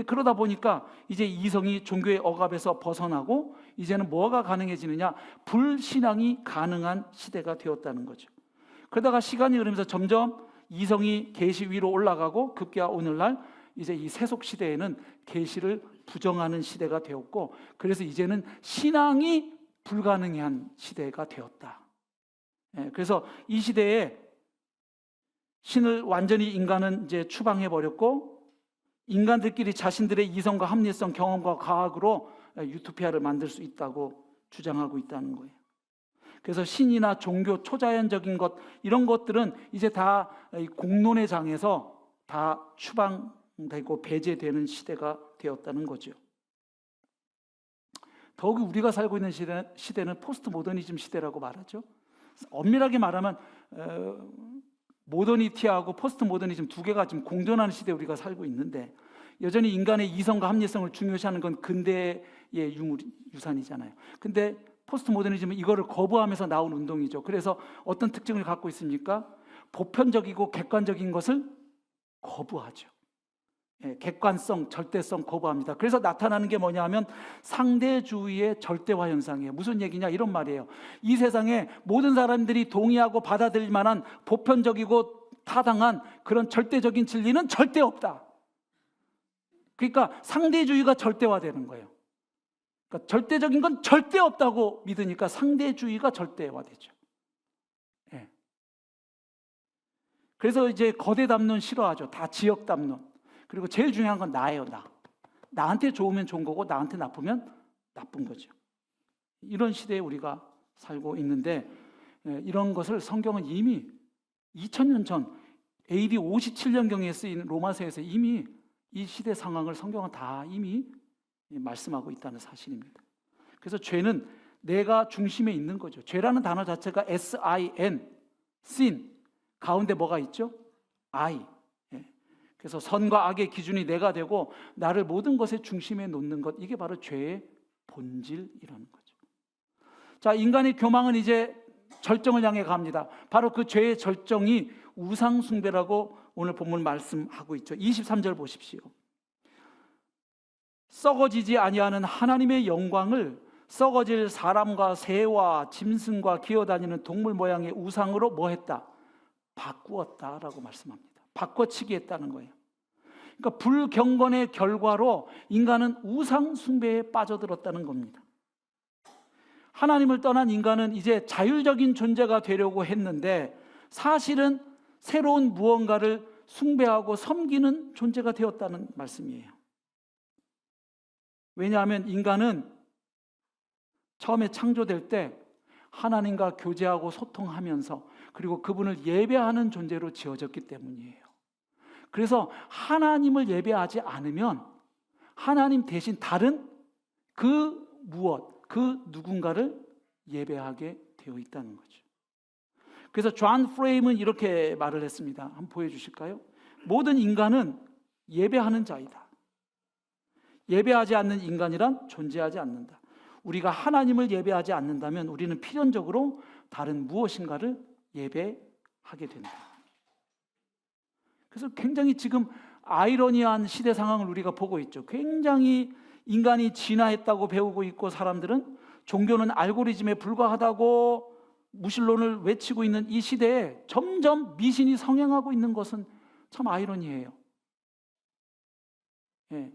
그러다 보니까 이제 이성이 종교의 억압에서 벗어나고 이제는 뭐가 가능해지느냐? 불신앙이 가능한 시대가 되었다는 거죠. 그러다가 시간이 흐르면서 점점 이성이 계시 위로 올라가고 급기야 오늘날 이제 이 세속 시대에는 계시를 부정하는 시대가 되었고 그래서 이제는 신앙이 불가능한 시대가 되었다. 그래서 이 시대에 신을 완전히 인간은 이제 추방해 버렸고 인간들끼리 자신들의 이성과 합리성, 경험과 과학으로 유토피아를 만들 수 있다고 주장하고 있다는 거예요. 그래서 신이나 종교, 초자연적인 것 이런 것들은 이제 다 공론의 장에서 다 추방되고 배제되는 시대가 되었다는 거죠. 더욱이 우리가 살고 있는 시대는 포스트 모더니즘 시대라고 말하죠. 엄밀하게 말하면 모더니티하고 포스트 모더니즘 두 개가 지금 공존하는 시대에 우리가 살고 있는데 여전히 인간의 이성과 합리성을 중요시하는 건 근대의 유산이잖아요. 근데 포스트 모더니즘은 이거를 거부하면서 나온 운동이죠. 그래서 어떤 특징을 갖고 있습니까? 보편적이고 객관적인 것을 거부하죠. 객관성, 절대성 거부합니다. 그래서 나타나는 게 뭐냐 하면 상대주의의 절대화 현상이에요. 무슨 얘기냐 이런 말이에요. 이 세상에 모든 사람들이 동의하고 받아들일 만한 보편적이고 타당한 그런 절대적인 진리는 절대 없다. 그러니까 상대주의가 절대화되는 거예요. 그러니까 절대적인 건 절대 없다고 믿으니까 상대주의가 절대화되죠. 예. 그래서 이제 거대 담론 싫어하죠. 다 지역 담론. 그리고 제일 중요한 건 나예요, 나. 나한테 좋으면 좋은 거고 나한테 나쁘면 나쁜 거죠. 이런 시대에 우리가 살고 있는데 이런 것을 성경은 이미 2000년 전 AD 57년경에 쓰인 로마서에서 이미 이 시대 상황을 성경은 다 이미 말씀하고 있다는 사실입니다. 그래서 죄는 내가 중심에 있는 거죠. 죄라는 단어 자체가 S-I-N, sin, 가운데 뭐가 있죠? I. 그래서 선과 악의 기준이 내가 되고 나를 모든 것의 중심에 놓는 것, 이게 바로 죄의 본질이라는 거죠. 자, 인간의 교망은 이제 절정을 향해 갑니다. 바로 그 죄의 절정이 우상 숭배라고 오늘 본문 말씀하고 있죠. 23절 보십시오. 썩어지지 아니하는 하나님의 영광을 썩어질 사람과 새와 짐승과 기어다니는 동물 모양의 우상으로 뭐 했다? 바꾸었다라고 말씀합니다. 바꿔치기 했다는 거예요. 그러니까 불경건의 결과로 인간은 우상 숭배에 빠져들었다는 겁니다. 하나님을 떠난 인간은 이제 자율적인 존재가 되려고 했는데 사실은 새로운 무언가를 숭배하고 섬기는 존재가 되었다는 말씀이에요. 왜냐하면 인간은 처음에 창조될 때 하나님과 교제하고 소통하면서 그리고 그분을 예배하는 존재로 지어졌기 때문이에요. 그래서 하나님을 예배하지 않으면 하나님 대신 다른 그 무엇, 그 누군가를 예배하게 되어 있다는 거죠. 그래서 존 프레임은 이렇게 말을 했습니다. 한번 보여주실까요? 모든 인간은 예배하는 자이다. 예배하지 않는 인간이란 존재하지 않는다. 우리가 하나님을 예배하지 않는다면 우리는 필연적으로 다른 무엇인가를 예배하게 된다. 그래서 굉장히 지금 아이러니한 시대 상황을 우리가 보고 있죠. 굉장히 인간이 진화했다고 배우고 있고 사람들은 종교는 알고리즘에 불과하다고 무신론을 외치고 있는 이 시대에 점점 미신이 성행하고 있는 것은 참 아이러니해요. 예.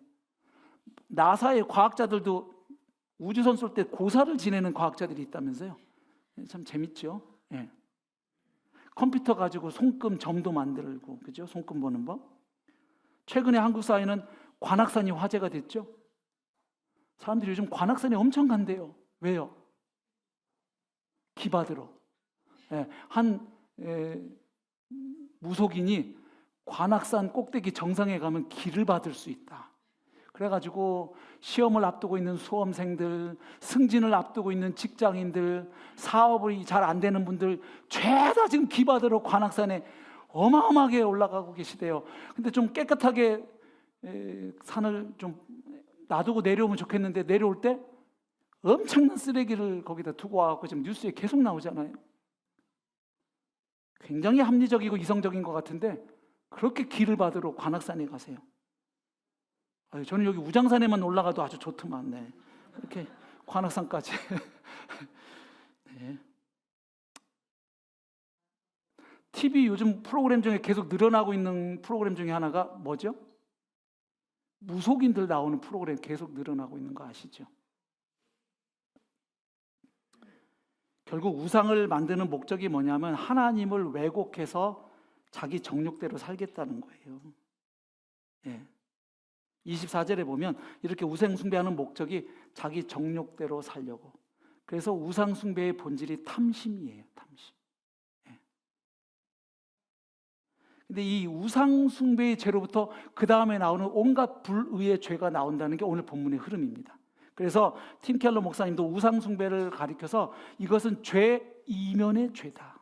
나사의 과학자들도 우주선 쏠 때 고사를 지내는 과학자들이 있다면서요. 참 재밌죠. 예. 컴퓨터 가지고 손금 점도 만들고, 그죠? 손금 보는 법. 최근에 한국 사회는 관악산이 화제가 됐죠. 사람들이 요즘 관악산에 엄청 간대요. 왜요? 기받으러. 예. 무속인이 관악산 꼭대기 정상에 가면 기를 받을 수 있다. 그래가지고 시험을 앞두고 있는 수험생들, 승진을 앞두고 있는 직장인들, 사업이 잘 안 되는 분들 죄다 지금 기받으러 관악산에 어마어마하게 올라가고 계시대요. 근데 좀 깨끗하게 산을 좀 놔두고 내려오면 좋겠는데 내려올 때 엄청난 쓰레기를 거기다 두고 와갖고 지금 뉴스에 계속 나오잖아요. 굉장히 합리적이고 이성적인 것 같은데 그렇게 기를 받으러 관악산에 가세요. 저는 여기 우장산에만 올라가도 아주 좋더만. 네. 이렇게 관악산까지. 네. TV 요즘 프로그램 중에 계속 늘어나고 있는 프로그램 중에 하나가 뭐죠? 무속인들 나오는 프로그램 계속 늘어나고 있는 거 아시죠? 결국 우상을 만드는 목적이 뭐냐면 하나님을 왜곡해서 자기 정욕대로 살겠다는 거예요. 예. 24절에 보면 이렇게 우상 숭배하는 목적이 자기 정욕대로 살려고. 그래서 우상 숭배의 본질이 탐심이에요. 탐심. 예. 근데 이 우상 숭배의 죄로부터 그 다음에 나오는 온갖 불의의 죄가 나온다는 게 오늘 본문의 흐름입니다. 그래서 팀 켈러 목사님도 우상 숭배를 가리켜서 이것은 죄 이면의 죄다.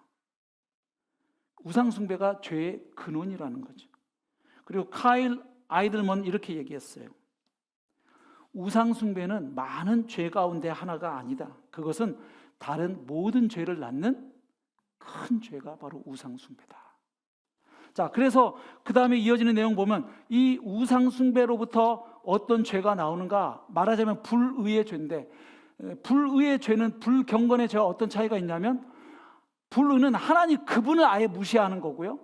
우상 숭배가 죄의 근원이라는 거죠. 그리고 카일 아이들먼 이렇게 얘기했어요. 우상 숭배는 많은 죄 가운데 하나가 아니다. 그것은 다른 모든 죄를 낳는 큰 죄가 바로 우상 숭배다. 자, 그래서 그 다음에 이어지는 내용 보면 이 우상 숭배로부터 어떤 죄가 나오는가? 말하자면 불의의 죄인데, 불의의 죄는 불경건의 죄와 어떤 차이가 있냐면 불의는 하나님 그분을 아예 무시하는 거고요.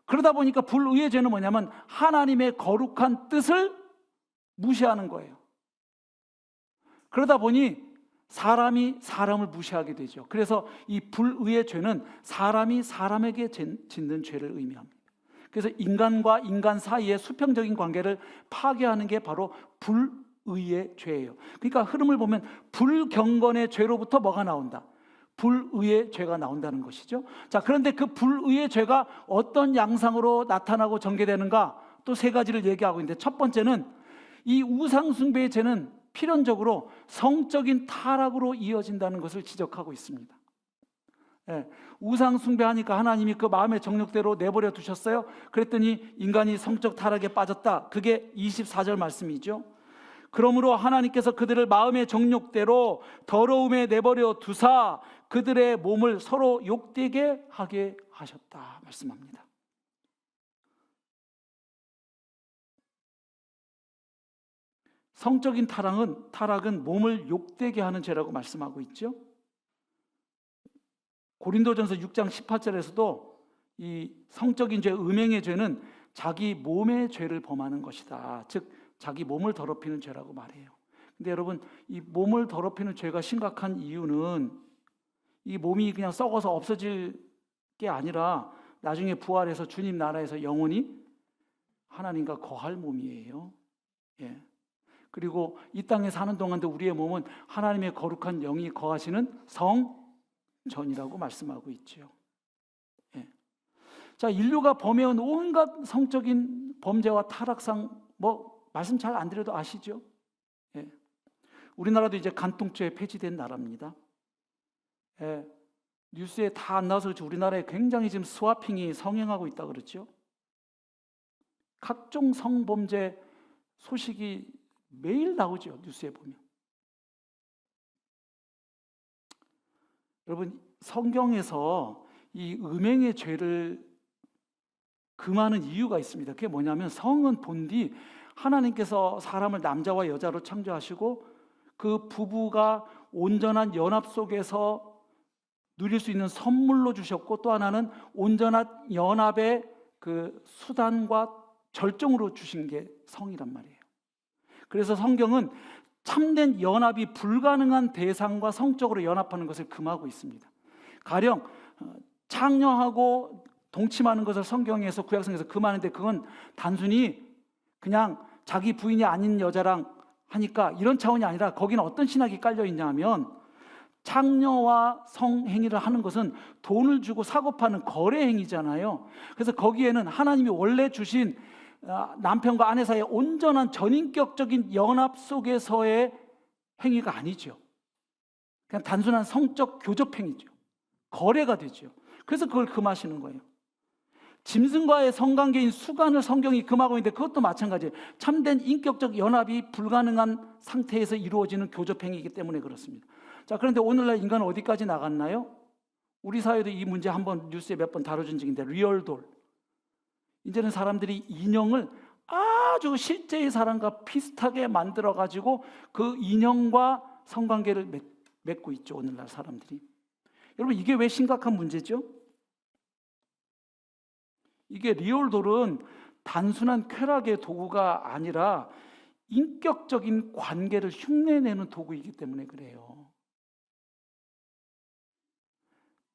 그러다 보니까 불의의 죄는 뭐냐면 하나님의 거룩한 뜻을 무시하는 거예요. 그러다 보니 사람이 사람을 무시하게 되죠. 그래서 이 불의의 죄는 사람이 사람에게 짓는 죄를 의미합니다. 그래서 인간과 인간 사이의 수평적인 관계를 파괴하는 게 바로 불의의 죄예요. 그러니까 흐름을 보면 불경건의 죄로부터 뭐가 나온다? 불의의 죄가 나온다는 것이죠. 자, 그런데 그 불의의 죄가 어떤 양상으로 나타나고 전개되는가? 또 세 가지를 얘기하고 있는데 첫 번째는 이 우상 숭배의 죄는 필연적으로 성적인 타락으로 이어진다는 것을 지적하고 있습니다. 예, 우상 숭배하니까 하나님이 그 마음의 정욕대로 내버려 두셨어요. 그랬더니 인간이 성적 타락에 빠졌다. 그게 24절 말씀이죠. 그러므로 하나님께서 그들을 마음의 정욕대로 더러움에 내버려 두사 그들의 몸을 서로 욕되게 하게 하셨다 말씀합니다. 성적인 타락은 몸을 욕되게 하는 죄라고 말씀하고 있죠. 고린도전서 6장 18절에서도 이 성적인 죄, 음행의 죄는 자기 몸의 죄를 범하는 것이다. 즉 자기 몸을 더럽히는 죄라고 말해요. 근데 여러분, 이 몸을 더럽히는 죄가 심각한 이유는 이 몸이 그냥 썩어서 없어질 게 아니라 나중에 부활해서 주님 나라에서 영원히 하나님과 거할 몸이에요. 예. 그리고 이 땅에 사는 동안도 우리의 몸은 하나님의 거룩한 영이 거하시는 성전이라고 말씀하고 있죠. 예. 자, 인류가 범해온 온갖 성적인 범죄와 타락상 말씀 잘 안 드려도 아시죠? 예. 우리나라도 이제 간통죄 폐지된 나라입니다. 예. 뉴스에 다 안 나와서 그렇지 우리나라에 굉장히 지금 스와핑이 성행하고 있다 그랬죠. 각종 성범죄 소식이 매일 나오죠. 뉴스에 보면. 여러분, 성경에서 이 음행의 죄를 금하는 이유가 있습니다. 그게 뭐냐면 성은 본디 하나님께서 사람을 남자와 여자로 창조하시고 그 부부가 온전한 연합 속에서 누릴 수 있는 선물로 주셨고, 또 하나는 온전한 연합의 그 수단과 절정으로 주신 게 성이란 말이에요. 그래서 성경은 참된 연합이 불가능한 대상과 성적으로 연합하는 것을 금하고 있습니다. 가령 창녀하고 동침하는 것을 성경에서, 구약성에서 금하는데 그건 단순히 그냥 자기 부인이 아닌 여자랑 하니까 이런 차원이 아니라 거기는 어떤 신학이 깔려 있냐 하면 창녀와 성행위를 하는 것은 돈을 주고 사고 파는 거래 행위잖아요. 그래서 거기에는 하나님이 원래 주신 남편과 아내 사이의 온전한 전인격적인 연합 속에서의 행위가 아니죠. 그냥 단순한 성적 교접 행위죠. 거래가 되죠. 그래서 그걸 금하시는 거예요. 짐승과의 성관계인 수간을 성경이 금하고 있는데 그것도 마찬가지예요. 참된 인격적 연합이 불가능한 상태에서 이루어지는 교접 행위이기 때문에 그렇습니다. 자, 그런데 오늘날 인간은 어디까지 나갔나요? 우리 사회도 이 문제 한번 뉴스에 몇 번 다뤄진 적인데, 리얼돌. 이제는 사람들이 인형을 아주 실제의 사람과 비슷하게 만들어가지고 그 인형과 성관계를 맺고 있죠, 오늘날 사람들이. 여러분, 이게 왜 심각한 문제죠? 이게 리얼돌은 단순한 쾌락의 도구가 아니라 인격적인 관계를 흉내내는 도구이기 때문에 그래요.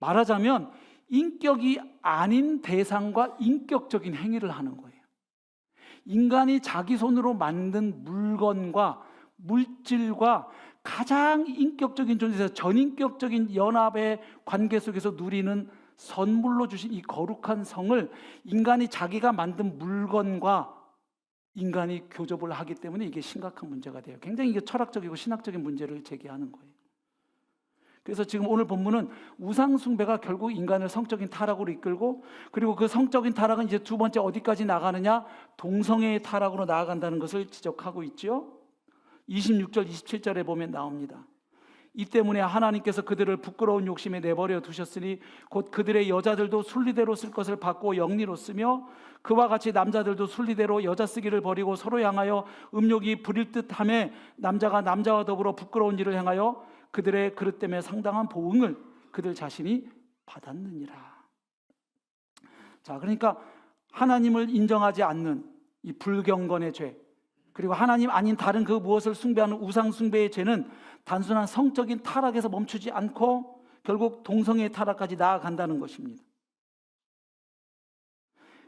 말하자면 인격이 아닌 대상과 인격적인 행위를 하는 거예요. 인간이 자기 손으로 만든 물건과 물질과 가장 인격적인 존재에서 전인격적인 연합의 관계 속에서 누리는 선물로 주신 이 거룩한 성을 인간이 자기가 만든 물건과 인간이 교접을 하기 때문에 이게 심각한 문제가 돼요. 굉장히 이게 철학적이고 신학적인 문제를 제기하는 거예요. 그래서 지금 오늘 본문은 우상 숭배가 결국 인간을 성적인 타락으로 이끌고, 그리고 그 성적인 타락은 이제 두 번째 어디까지 나가느냐? 동성애의 타락으로 나아간다는 것을 지적하고 있죠. 26절, 27절에 보면 나옵니다. 이 때문에 하나님께서 그들을 부끄러운 욕심에 내버려 두셨으니 곧 그들의 여자들도 순리대로 쓸 것을 받고 영리로 쓰며 그와 같이 남자들도 순리대로 여자 쓰기를 버리고 서로 향하여 음욕이 부릴 듯하며 남자가 남자와 더불어 부끄러운 일을 행하여 그들의 그릇 때문에 상당한 보응을 그들 자신이 받았느니라. 자, 그러니까 하나님을 인정하지 않는 이 불경건의 죄, 그리고 하나님 아닌 다른 그 무엇을 숭배하는 우상 숭배의 죄는 단순한 성적인 타락에서 멈추지 않고 결국 동성애의 타락까지 나아간다는 것입니다.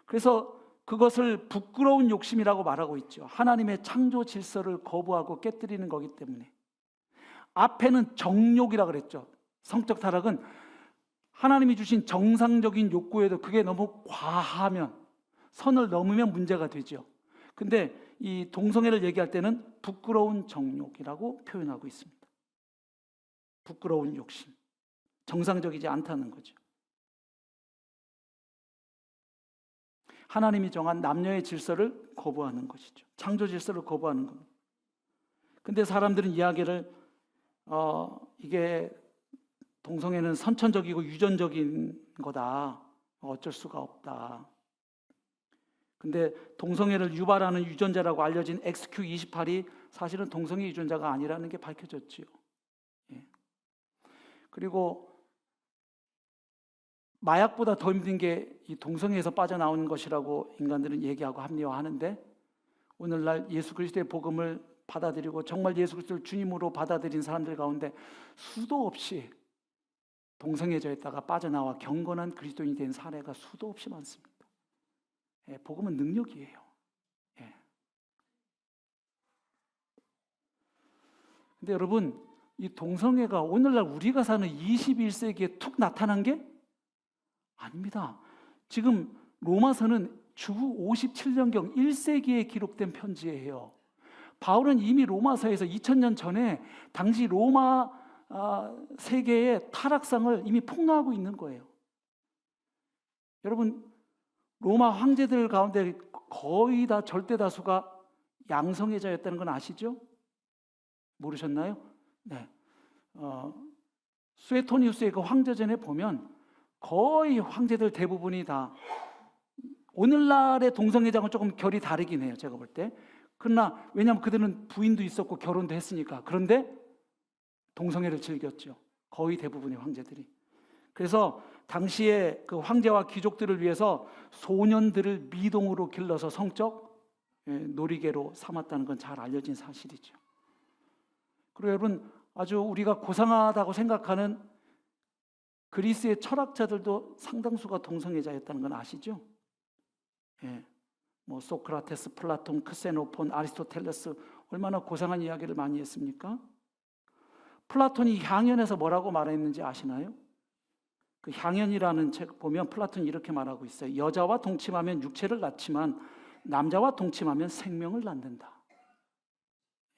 그래서 그것을 부끄러운 욕심이라고 말하고 있죠. 하나님의 창조 질서를 거부하고 깨뜨리는 거기 때문에. 앞에는 정욕이라고 그랬죠. 성적 타락은 하나님이 주신 정상적인 욕구에도 그게 너무 과하면, 선을 넘으면 문제가 되죠. 근데 이 동성애를 얘기할 때는 부끄러운 정욕이라고 표현하고 있습니다. 부끄러운 욕심. 정상적이지 않다는 거죠. 하나님이 정한 남녀의 질서를 거부하는 것이죠. 창조 질서를 거부하는 겁니다. 근데 사람들은 이야기를 이게 동성애는 선천적이고 유전적인 거다. 어쩔 수가 없다. 근데 동성애를 유발하는 유전자라고 알려진 XQ28이 사실은 동성애 유전자가 아니라는 게 밝혀졌지요. 예. 그리고 마약보다 더 힘든 게 이 동성애에서 빠져나오는 것이라고 인간들은 얘기하고 합리화하는데, 오늘날 예수 그리스도의 복음을 받아들이고 정말 예수 그리스도를 주님으로 받아들인 사람들 가운데 수도 없이 동성애자였다가 빠져나와 경건한 그리스도인이 된 사례가 수도 없이 많습니다. 예, 복음은 능력이에요. 예. 근데 여러분, 이 동성애가 오늘날 우리가 사는 21세기에 툭 나타난 게 아닙니다. 지금 로마서는 주후 57년경 1세기에 기록된 편지예요. 바울은 이미 로마서에서 2000년 전에 당시 로마 세계의 타락상을 이미 폭로하고 있는 거예요. 여러분, 로마 황제들 가운데 거의 다 절대 다수가 양성애자였다는 건 아시죠? 모르셨나요? 네. 수에토니우스의 그 황제전에 보면 거의 황제들 대부분이 다, 오늘날의 동성애자는 조금 결이 다르긴 해요, 제가 볼 때. 그러나 왜냐하면 그들은 부인도 있었고 결혼도 했으니까. 그런데 동성애를 즐겼죠, 거의 대부분의 황제들이. 그래서 당시에 그 황제와 귀족들을 위해서 소년들을 미동으로 길러서 성적 놀이개로 삼았다는 건 잘 알려진 사실이죠. 그리고 여러분, 아주 우리가 고상하다고 생각하는 그리스의 철학자들도 상당수가 동성애자였다는 건 아시죠? 예. 뭐 소크라테스, 플라톤, 크세노폰, 아리스토텔레스, 얼마나 고상한 이야기를 많이 했습니까? 플라톤이 향연에서 뭐라고 말했는지 아시나요? 그 향연이라는 책 보면 플라톤이 이렇게 말하고 있어요. 여자와 동침하면 육체를 낳지만 남자와 동침하면 생명을 낳는다.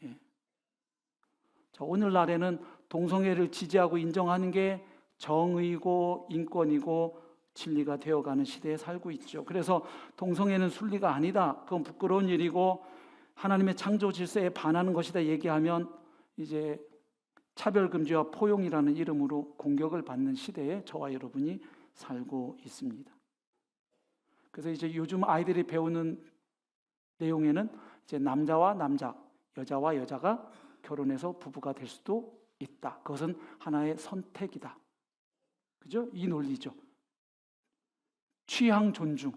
예. 자, 오늘날에는 동성애를 지지하고 인정하는 게 정의고 인권이고 진리가 되어가는 시대에 살고 있죠. 그래서 동성애는 순리가 아니다, 그건 부끄러운 일이고 하나님의 창조 질서에 반하는 것이다 얘기하면 이제 차별금지와 포용이라는 이름으로 공격을 받는 시대에 저와 여러분이 살고 있습니다. 그래서 이제 요즘 아이들이 배우는 내용에는 이제 남자와 남자, 여자와 여자가 결혼해서 부부가 될 수도 있다. 그것은 하나의 선택이다. 그죠? 이 논리죠. 취향 존중.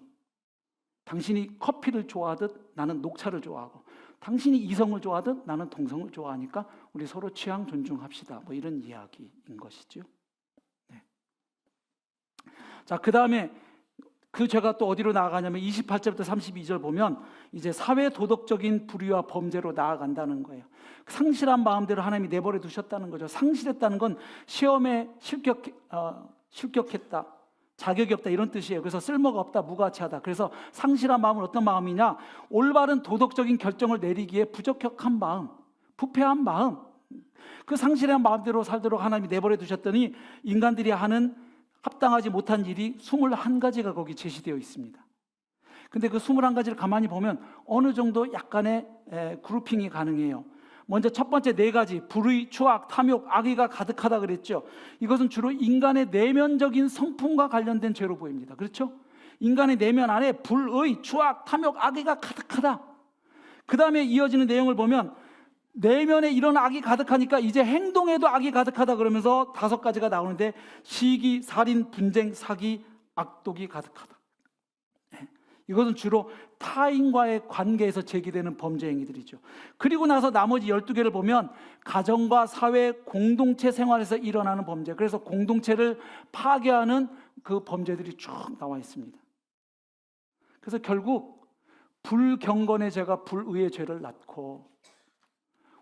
당신이 커피를 좋아하듯 나는 녹차를 좋아하고, 당신이 이성을 좋아하듯 나는 동성을 좋아하니까 우리 서로 취향 존중합시다. 뭐 이런 이야기인 것이죠. 네. 자, 그 다음에 그 죄가 또 어디로 나아가냐면 28절부터 32절 보면 이제 사회 도덕적인 불의와 범죄로 나아간다는 거예요. 상실한 마음대로 하나님이 내버려 두셨다는 거죠. 상실했다는 건 시험에 실격했다, 자격이 없다, 이런 뜻이에요. 그래서 쓸모가 없다, 무가치하다. 그래서 상실한 마음은 어떤 마음이냐? 올바른 도덕적인 결정을 내리기에 부적격한 마음, 부패한 마음. 그 상실한 마음대로 살도록 하나님이 내버려 두셨더니 인간들이 하는 합당하지 못한 일이 21가지가 거기 제시되어 있습니다. 근데 그 21가지를 가만히 보면 어느 정도 약간의 그룹핑이 가능해요. 먼저 첫 번째 4가지, 불의, 추악, 탐욕, 악의가 가득하다 그랬죠. 이것은 주로 인간의 내면적인 성품과 관련된 죄로 보입니다. 그렇죠? 인간의 내면 안에 불의, 추악, 탐욕, 악의가 가득하다. 그 다음에 이어지는 내용을 보면 내면에 이런 악이 가득하니까 이제 행동에도 악이 가득하다 그러면서 5가지가 나오는데 시기, 살인, 분쟁, 사기, 악독이 가득하다. 이것은 주로 타인과의 관계에서 제기되는 범죄 행위들이죠. 그리고 나서 나머지 12개를 보면 가정과 사회, 공동체 생활에서 일어나는 범죄, 그래서 공동체를 파괴하는 그 범죄들이 쭉 나와 있습니다. 그래서 결국 불경건의 죄가 불의의 죄를 낳고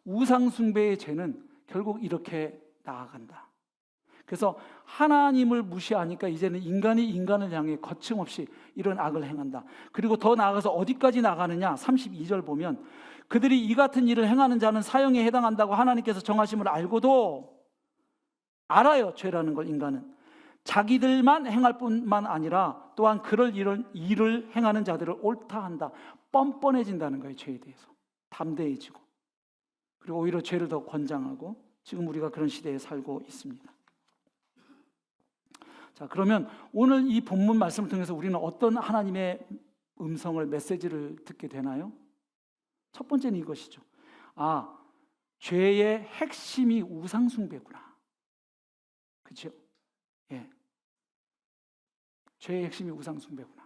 우상숭배의 죄는 결국 이렇게 나아간다. 그래서 하나님을 무시하니까 이제는 인간이 인간을 향해 거침없이 이런 악을 행한다. 그리고 더 나아가서 어디까지 나가느냐? 32절 보면 그들이 이 같은 일을 행하는 자는 사형에 해당한다고 하나님께서 정하심을 알고도, 알아요, 죄라는 걸. 인간은 자기들만 행할 뿐만 아니라 또한 그럴 일을 행하는 자들을 옳다 한다. 뻔뻔해진다는 거예요. 죄에 대해서 담대해지고, 그리고 오히려 죄를 더 권장하고, 지금 우리가 그런 시대에 살고 있습니다. 자, 그러면 오늘 이 본문 말씀을 통해서 우리는 어떤 하나님의 음성을, 메시지를 듣게 되나요? 첫 번째는 이것이죠. 죄의 핵심이 우상숭배구나. 그렇죠? 예. 죄의 핵심이 우상숭배구나.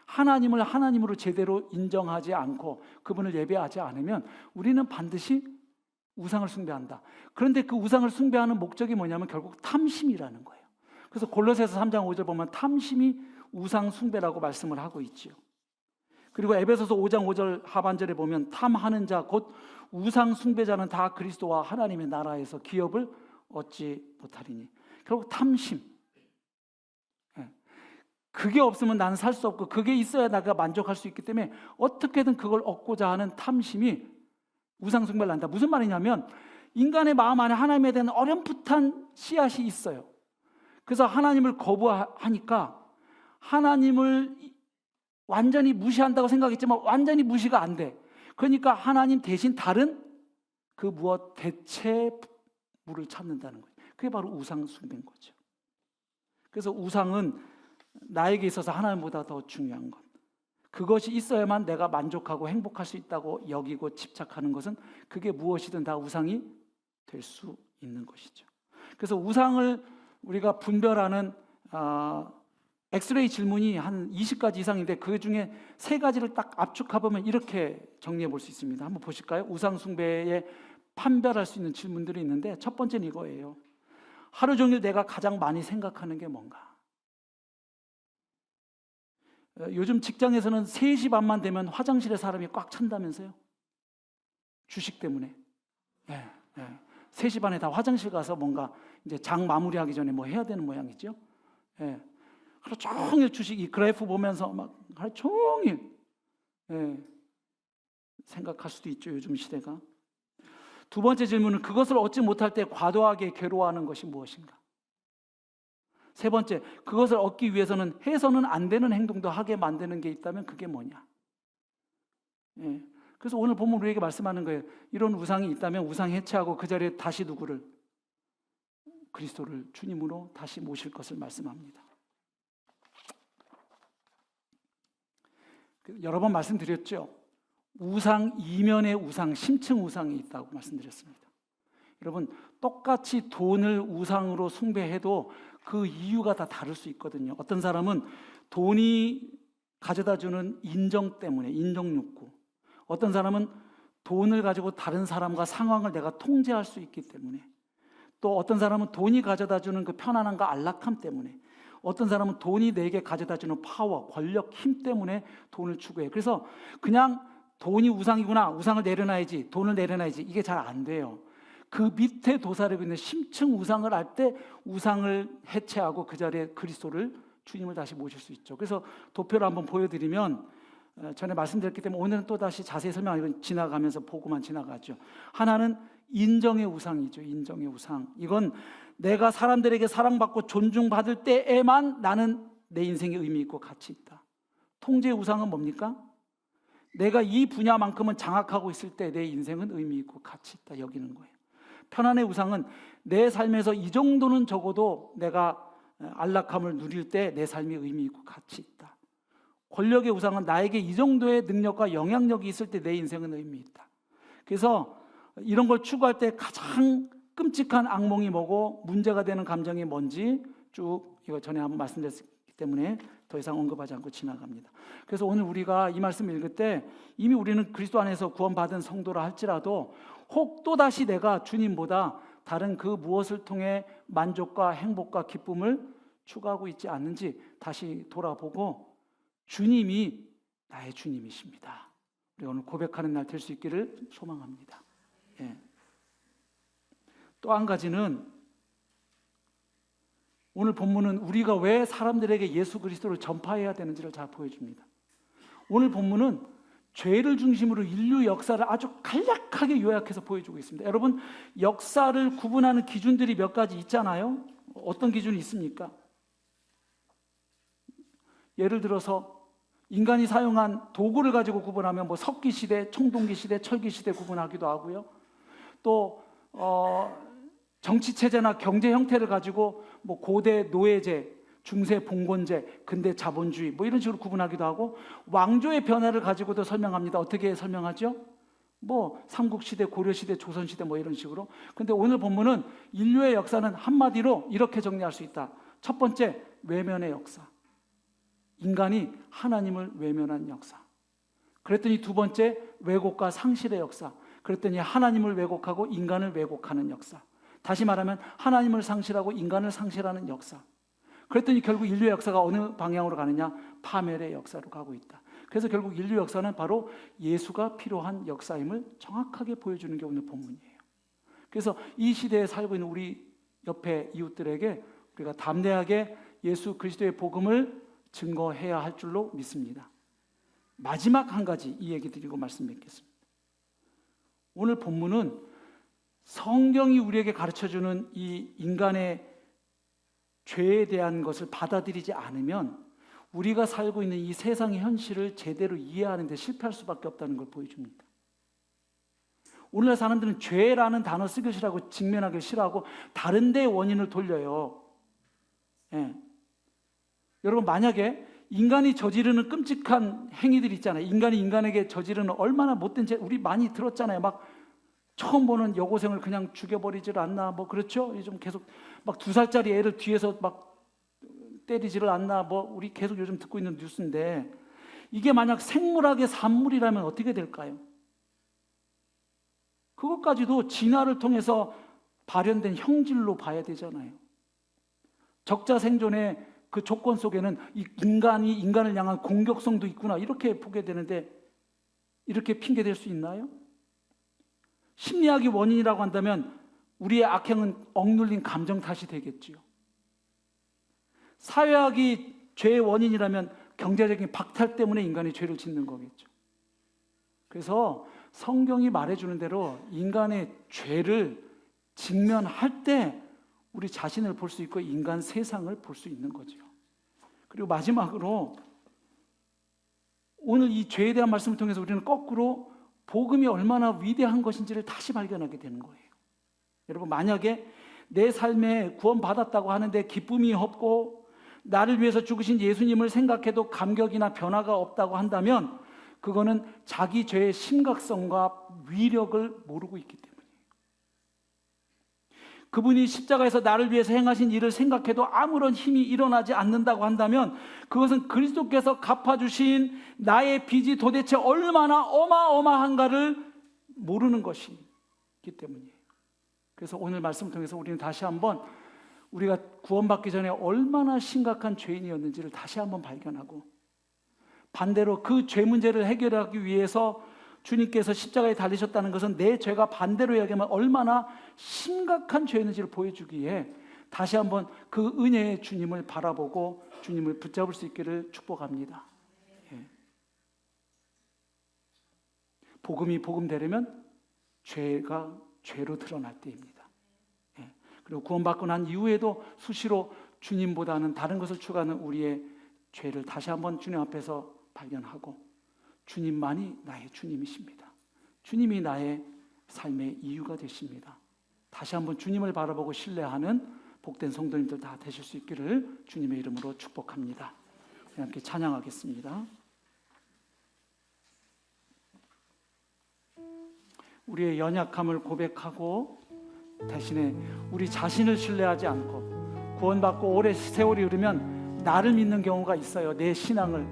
하나님을 하나님으로 제대로 인정하지 않고 그분을 예배하지 않으면 우리는 반드시 우상을 숭배한다. 그런데 그 우상을 숭배하는 목적이 뭐냐면 결국 탐심이라는 거예요. 그래서 골로새서 3장 5절 보면 탐심이 우상 숭배라고 말씀을 하고 있지요. 그리고 에베소서 5장 5절 하반절에 보면 탐하는 자 곧 우상 숭배자는 다 그리스도와 하나님의 나라에서 기업을 얻지 못하리니. 결국 탐심. 그게 없으면 나는 살 수 없고 그게 있어야 내가 만족할 수 있기 때문에 어떻게든 그걸 얻고자 하는 탐심이 우상 숭배를 한다. 무슨 말이냐면 인간의 마음 안에 하나님에 대한 어렴풋한 씨앗이 있어요. 그래서 하나님을 거부하니까 하나님을 완전히 무시한다고 생각했지만 완전히 무시가 안 돼. 그러니까 하나님 대신 다른 그 무엇 대체물을 찾는다는 거예요. 그게 바로 우상 숭배인 거죠. 그래서 우상은 나에게 있어서 하나님보다 더 중요한 것, 그것이 있어야만 내가 만족하고 행복할 수 있다고 여기고 집착하는 것은 그게 무엇이든 다 우상이 될 수 있는 것이죠. 그래서 우상을 우리가 분별하는 엑스레이 질문이 한 20가지 이상인데 그 중에 3가지를 딱 압축해보면 이렇게 정리해 볼 수 있습니다. 한번 보실까요? 우상 숭배에 판별할 수 있는 질문들이 있는데 첫 번째는 이거예요. 하루 종일 내가 가장 많이 생각하는 게 뭔가? 요즘 직장에서는 3시 반만 되면 화장실에 사람이 꽉 찬다면서요? 주식 때문에. 3시 반에 다 화장실 가서 뭔가 이제 장 마무리하기 전에 뭐 해야 되는 모양이죠. 하루 종일 주식 이 그래프 보면서 막 하루 종일 생각할 수도 있죠, 요즘 시대가. 두 번째 질문은 그것을 얻지 못할 때 과도하게 괴로워하는 것이 무엇인가? 세 번째, 그것을 얻기 위해서는 해서는 안 되는 행동도 하게 만드는 게 있다면 그게 뭐냐? 그래서 오늘 본문 우리에게 말씀하는 거예요. 이런 우상이 있다면 우상 해체하고 그 자리에 다시 누구를? 그리스도를 주님으로 다시 모실 것을 말씀합니다. 여러 번 말씀드렸죠. 우상 이면의 우상, 심층 우상이 있다고 말씀드렸습니다. 여러분, 똑같이 돈을 우상으로 숭배해도 그 이유가 다 다를 수 있거든요. 어떤 사람은 돈이 가져다주는 인정 때문에, 인정 욕구. 어떤 사람은 돈을 가지고 다른 사람과 상황을 내가 통제할 수 있기 때문에, 또 어떤 사람은 돈이 가져다주는 그 편안함과 안락함 때문에, 어떤 사람은 돈이 내게 가져다주는 파워, 권력, 힘 때문에 돈을 추구해. 그래서 그냥 돈이 우상이구나, 우상을 내려놔야지, 돈을 내려놔야지, 이게 잘 안 돼요. 그 밑에 도사리고 있는 심층 우상을 알 때 우상을 해체하고 그 자리에 그리스도를, 주님을 다시 모실 수 있죠. 그래서 도표를 한번 보여드리면, 전에 말씀드렸기 때문에 오늘은 또 다시 자세히 설명 안 하고 지나가면서 보고만 지나가죠. 하나는 인정의 우상이죠. 인정의 우상. 이건 내가 사람들에게 사랑받고 존중받을 때에만 나는 내 인생에 의미 있고 가치 있다. 통제의 우상은 뭡니까? 내가 이 분야만큼은 장악하고 있을 때 내 인생은 의미 있고 가치 있다 여기는 거예요. 편안의 우상은 내 삶에서 이 정도는 적어도 내가 안락함을 누릴 때 내 삶이 의미 있고 가치 있다. 권력의 우상은 나에게 이 정도의 능력과 영향력이 있을 때 내 인생은 의미 있다. 그래서 이런 걸 추구할 때 가장 끔찍한 악몽이 뭐고 문제가 되는 감정이 뭔지 쭉 이거 전에 한번 말씀드렸기 때문에 더 이상 언급하지 않고 지나갑니다. 그래서 오늘 우리가 이 말씀을 읽을 때 이미 우리는 그리스도 안에서 구원받은 성도라 할지라도 혹 또다시 내가 주님보다 다른 그 무엇을 통해 만족과 행복과 기쁨을 추구하고 있지 않는지 다시 돌아보고 주님이 나의 주님이십니다. 우리가 오늘 고백하는 날 될 수 있기를 소망합니다. 또 한 가지는 오늘 본문은 우리가 왜 사람들에게 예수 그리스도를 전파해야 되는지를 잘 보여줍니다. 오늘 본문은 죄를 중심으로 인류 역사를 아주 간략하게 요약해서 보여주고 있습니다. 여러분, 역사를 구분하는 기준들이 몇 가지 있잖아요. 어떤 기준이 있습니까? 예를 들어서 인간이 사용한 도구를 가지고 구분하면 뭐 석기 시대, 청동기 시대, 철기 시대 구분하기도 하고요. 또 정치 체제나 경제 형태를 가지고 뭐 고대 노예제, 중세 봉건제, 근대 자본주의 뭐 이런 식으로 구분하기도 하고 왕조의 변화를 가지고도 설명합니다. 어떻게 설명하죠? 뭐 삼국시대, 고려시대, 조선시대 뭐 이런 식으로. 근데 오늘 본문은 인류의 역사는 한마디로 이렇게 정리할 수 있다. 첫 번째, 외면의 역사. 인간이 하나님을 외면한 역사. 그랬더니 두 번째, 왜곡과 상실의 역사. 그랬더니 하나님을 왜곡하고 인간을 왜곡하는 역사. 다시 말하면 하나님을 상실하고 인간을 상실하는 역사. 그랬더니 결국 인류의 역사가 어느 방향으로 가느냐? 파멸의 역사로 가고 있다. 그래서 결국 인류 역사는 바로 예수가 필요한 역사임을 정확하게 보여주는 게 오늘 본문이에요. 그래서 이 시대에 살고 있는 우리 옆에 이웃들에게 우리가 담대하게 예수 그리스도의 복음을 증거해야 할 줄로 믿습니다. 마지막 한 가지 이 얘기 드리고 말씀 맺겠습니다. 오늘 본문은 성경이 우리에게 가르쳐주는 이 인간의 죄에 대한 것을 받아들이지 않으면 우리가 살고 있는 이 세상의 현실을 제대로 이해하는 데 실패할 수밖에 없다는 걸 보여줍니다. 오늘날 사람들은 죄라는 단어 쓰기 싫어하고 직면하기 싫어하고 다른 데에 원인을 돌려요. 예. 여러분, 만약에 인간이 저지르는 끔찍한 행위들 있잖아요. 인간이 인간에게 저지르는 얼마나 못된 죄, 우리 많이 들었잖아요. 막 처음 보는 여고생을 그냥 죽여버리질 않나, 뭐 그렇죠? 요즘 계속 막 2살짜리 애를 뒤에서 막 때리지를 않나, 뭐 우리 계속 요즘 듣고 있는 뉴스인데, 이게 만약 생물학의 산물이라면 어떻게 될까요? 그것까지도 진화를 통해서 발현된 형질로 봐야 되잖아요. 적자 생존의 그 조건 속에는 이 인간이 인간을 향한 공격성도 있구나, 이렇게 보게 되는데 이렇게 핑계댈 수 있나요? 심리학이 원인이라고 한다면 우리의 악행은 억눌린 감정 탓이 되겠지요. 사회학이 죄의 원인이라면 경제적인 박탈 때문에 인간이 죄를 짓는 거겠죠. 그래서 성경이 말해주는 대로 인간의 죄를 직면할 때 우리 자신을 볼 수 있고 인간 세상을 볼 수 있는 거죠. 그리고 마지막으로 오늘 이 죄에 대한 말씀을 통해서 우리는 거꾸로 복음이 얼마나 위대한 것인지를 다시 발견하게 되는 거예요. 여러분, 만약에 내 삶에 구원받았다고 하는데 기쁨이 없고 나를 위해서 죽으신 예수님을 생각해도 감격이나 변화가 없다고 한다면 그거는 자기 죄의 심각성과 위력을 모르고 있기 때문이에요. 그분이 십자가에서 나를 위해서 행하신 일을 생각해도 아무런 힘이 일어나지 않는다고 한다면 그것은 그리스도께서 갚아주신 나의 빚이 도대체 얼마나 어마어마한가를 모르는 것이기 때문이에요. 그래서 오늘 말씀을 통해서 우리는 다시 한번 우리가 구원받기 전에 얼마나 심각한 죄인이었는지를 다시 한번 발견하고, 반대로 그 죄 문제를 해결하기 위해서 주님께서 십자가에 달리셨다는 것은 내 죄가 반대로 이야기하면 얼마나 심각한 죄였는지를 보여주기에 다시 한번 그 은혜의 주님을 바라보고 주님을 붙잡을 수 있기를 축복합니다. 예. 복음이 복음되려면 죄가 죄로 드러날 때입니다. 그리고 구원받고 난 이후에도 수시로 주님보다는 다른 것을 추구하는 우리의 죄를 다시 한번 주님 앞에서 발견하고, 주님만이 나의 주님이십니다. 주님이 나의 삶의 이유가 되십니다. 다시 한번 주님을 바라보고 신뢰하는 복된 성도님들 다 되실 수 있기를 주님의 이름으로 축복합니다. 함께 찬양하겠습니다. 우리의 연약함을 고백하고 대신에 우리 자신을 신뢰하지 않고 구원받고 오래 세월이 흐르면 나를 믿는 경우가 있어요. 내 신앙을.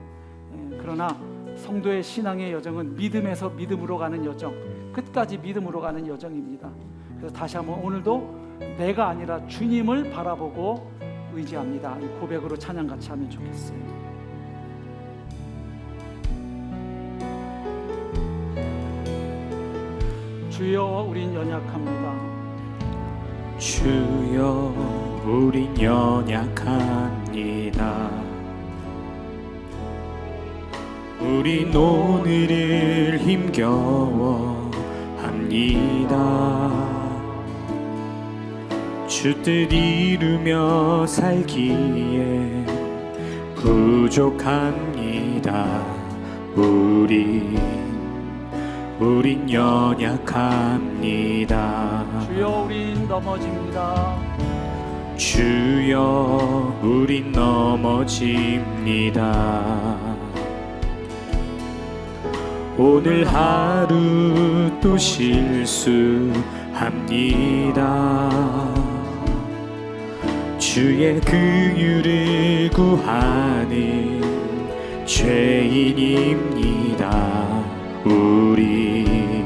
그러나 성도의 신앙의 여정은 믿음에서 믿음으로 가는 여정, 끝까지 믿음으로 가는 여정입니다. 그래서 다시 한번 오늘도 내가 아니라 주님을 바라보고 의지합니다. 이 고백으로 찬양 같이 하면 좋겠어요. 주여, 우린 연약합니다. 주여, 우린 연약합니다. 우린 오늘을 힘겨워 합니다. 주 뜻 이루며 살기에 부족합니다. 우린 연약합니다. 주여, 우린 넘어집니다. 주여, 우린 넘어집니다. 오늘 하루 또 실수합니다. 주의 긍휼을 구하는 죄인입니다. 우리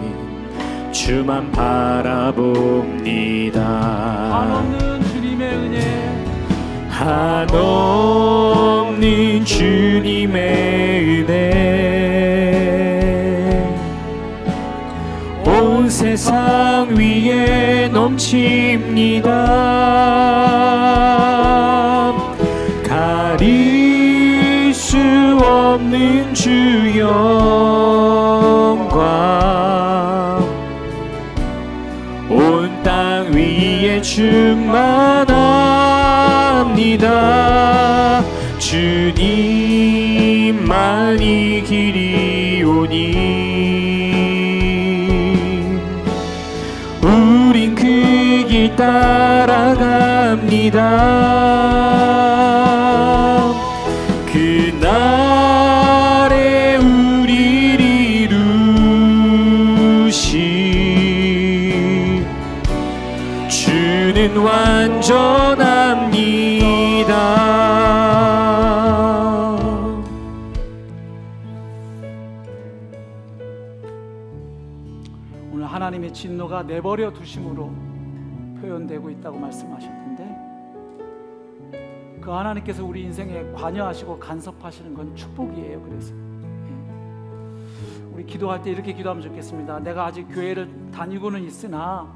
주만 바라봅니다. 한없는 주님의 은혜, 한없는 주님의 은혜 온 세상 위에 넘칩니다. 가릴 수 없는 주 영광 온 땅 위에 충만합니다. 주님만이 길이오니 우린 그 길 따라갑니다. 그날에 우리를 이루시 주는 완전합니다. 오늘 하나님의 진노가 내버려 두심으로 표현되고 있다고 말씀하셨는데, 그 하나님께서 우리 인생에 관여하시고 간섭하시는 건 축복이에요. 그래서 우리 기도할 때 이렇게 기도하면 좋겠습니다. 내가 아직 교회를 다니고는 있으나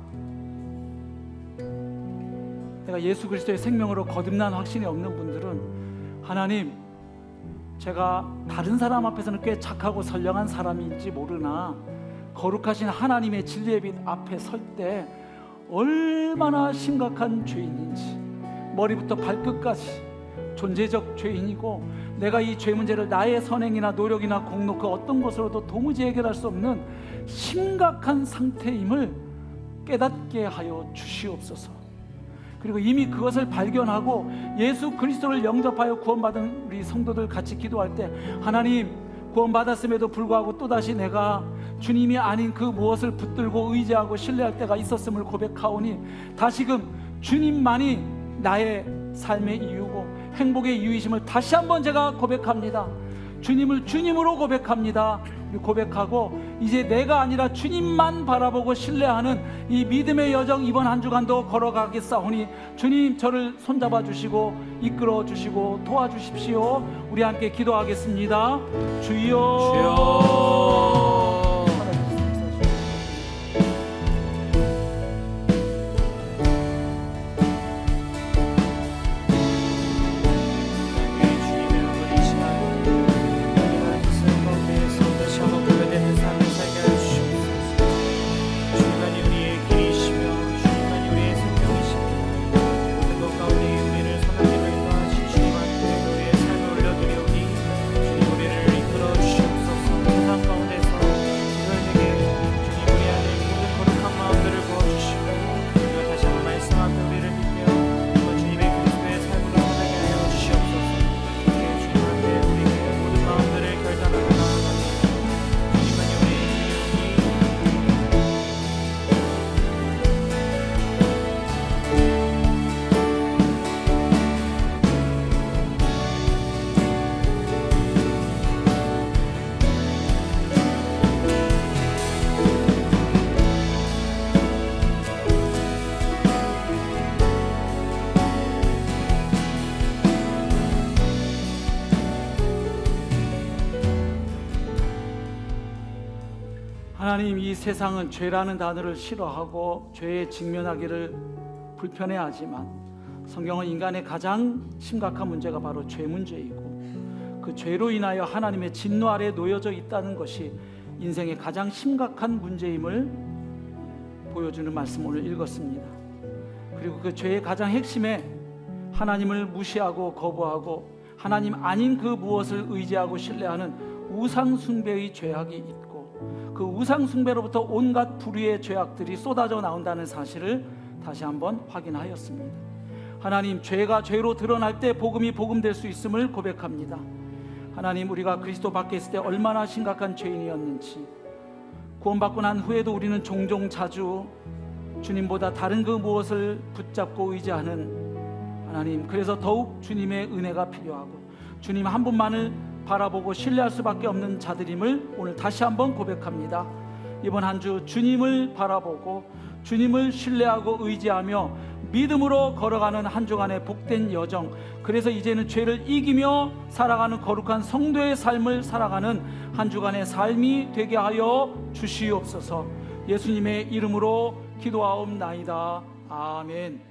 내가 예수 그리스도의 생명으로 거듭난 확신이 없는 분들은, 하나님, 제가 다른 사람 앞에서는 꽤 착하고 선량한 사람인지 모르나 거룩하신 하나님의 진리의 빛 앞에 설 때 얼마나 심각한 죄인인지, 머리부터 발끝까지 존재적 죄인이고, 내가 이 죄 문제를 나의 선행이나 노력이나 공로 그 어떤 것으로도 도무지 해결할 수 없는 심각한 상태임을 깨닫게 하여 주시옵소서. 그리고 이미 그것을 발견하고 예수 그리스도를 영접하여 구원받은 우리 성도들 같이 기도할 때, 하나님, 구원받았음에도 불구하고 또다시 내가 주님이 아닌 그 무엇을 붙들고 의지하고 신뢰할 때가 있었음을 고백하오니, 다시금 주님만이 나의 삶의 이유고 행복의 이유이심을 다시 한번 제가 고백합니다. 주님을 주님으로 고백합니다. 고백하고 이제 내가 아니라 주님만 바라보고 신뢰하는 이 믿음의 여정, 이번 한 주간도 걸어가겠사오니 주님, 저를 손잡아 주시고 이끌어 주시고 도와주십시오. 우리 함께 기도하겠습니다. 주여, 하나님, 이 세상은 죄라는 단어를 싫어하고 죄에 직면하기를 불편해하지만 성경은 인간의 가장 심각한 문제가 바로 죄 문제이고, 그 죄로 인하여 하나님의 진노 아래 놓여져 있다는 것이 인생의 가장 심각한 문제임을 보여주는 말씀 오늘 읽었습니다. 그리고 그 죄의 가장 핵심에 하나님을 무시하고 거부하고 하나님 아닌 그 무엇을 의지하고 신뢰하는 우상 숭배의 죄악이 있고, 그 우상 숭배로부터 온갖 불의의 죄악들이 쏟아져 나온다는 사실을 다시 한번 확인하였습니다. 하나님, 죄가 죄로 드러날 때 복음이 복음될 수 있음을 고백합니다. 하나님, 우리가 그리스도 밖에 있을 때 얼마나 심각한 죄인이었는지, 구원받고 난 후에도 우리는 종종 자주 주님보다 다른 그 무엇을 붙잡고 의지하는 하나님, 그래서 더욱 주님의 은혜가 필요하고 주님 한 분만을 바라보고 신뢰할 수밖에 없는 자들임을 오늘 다시 한번 고백합니다. 이번 한 주 주님을 바라보고 주님을 신뢰하고 의지하며 믿음으로 걸어가는 한 주간의 복된 여정, 그래서 이제는 죄를 이기며 살아가는 거룩한 성도의 삶을 살아가는 한 주간의 삶이 되게 하여 주시옵소서. 예수님의 이름으로 기도하옵나이다. 아멘.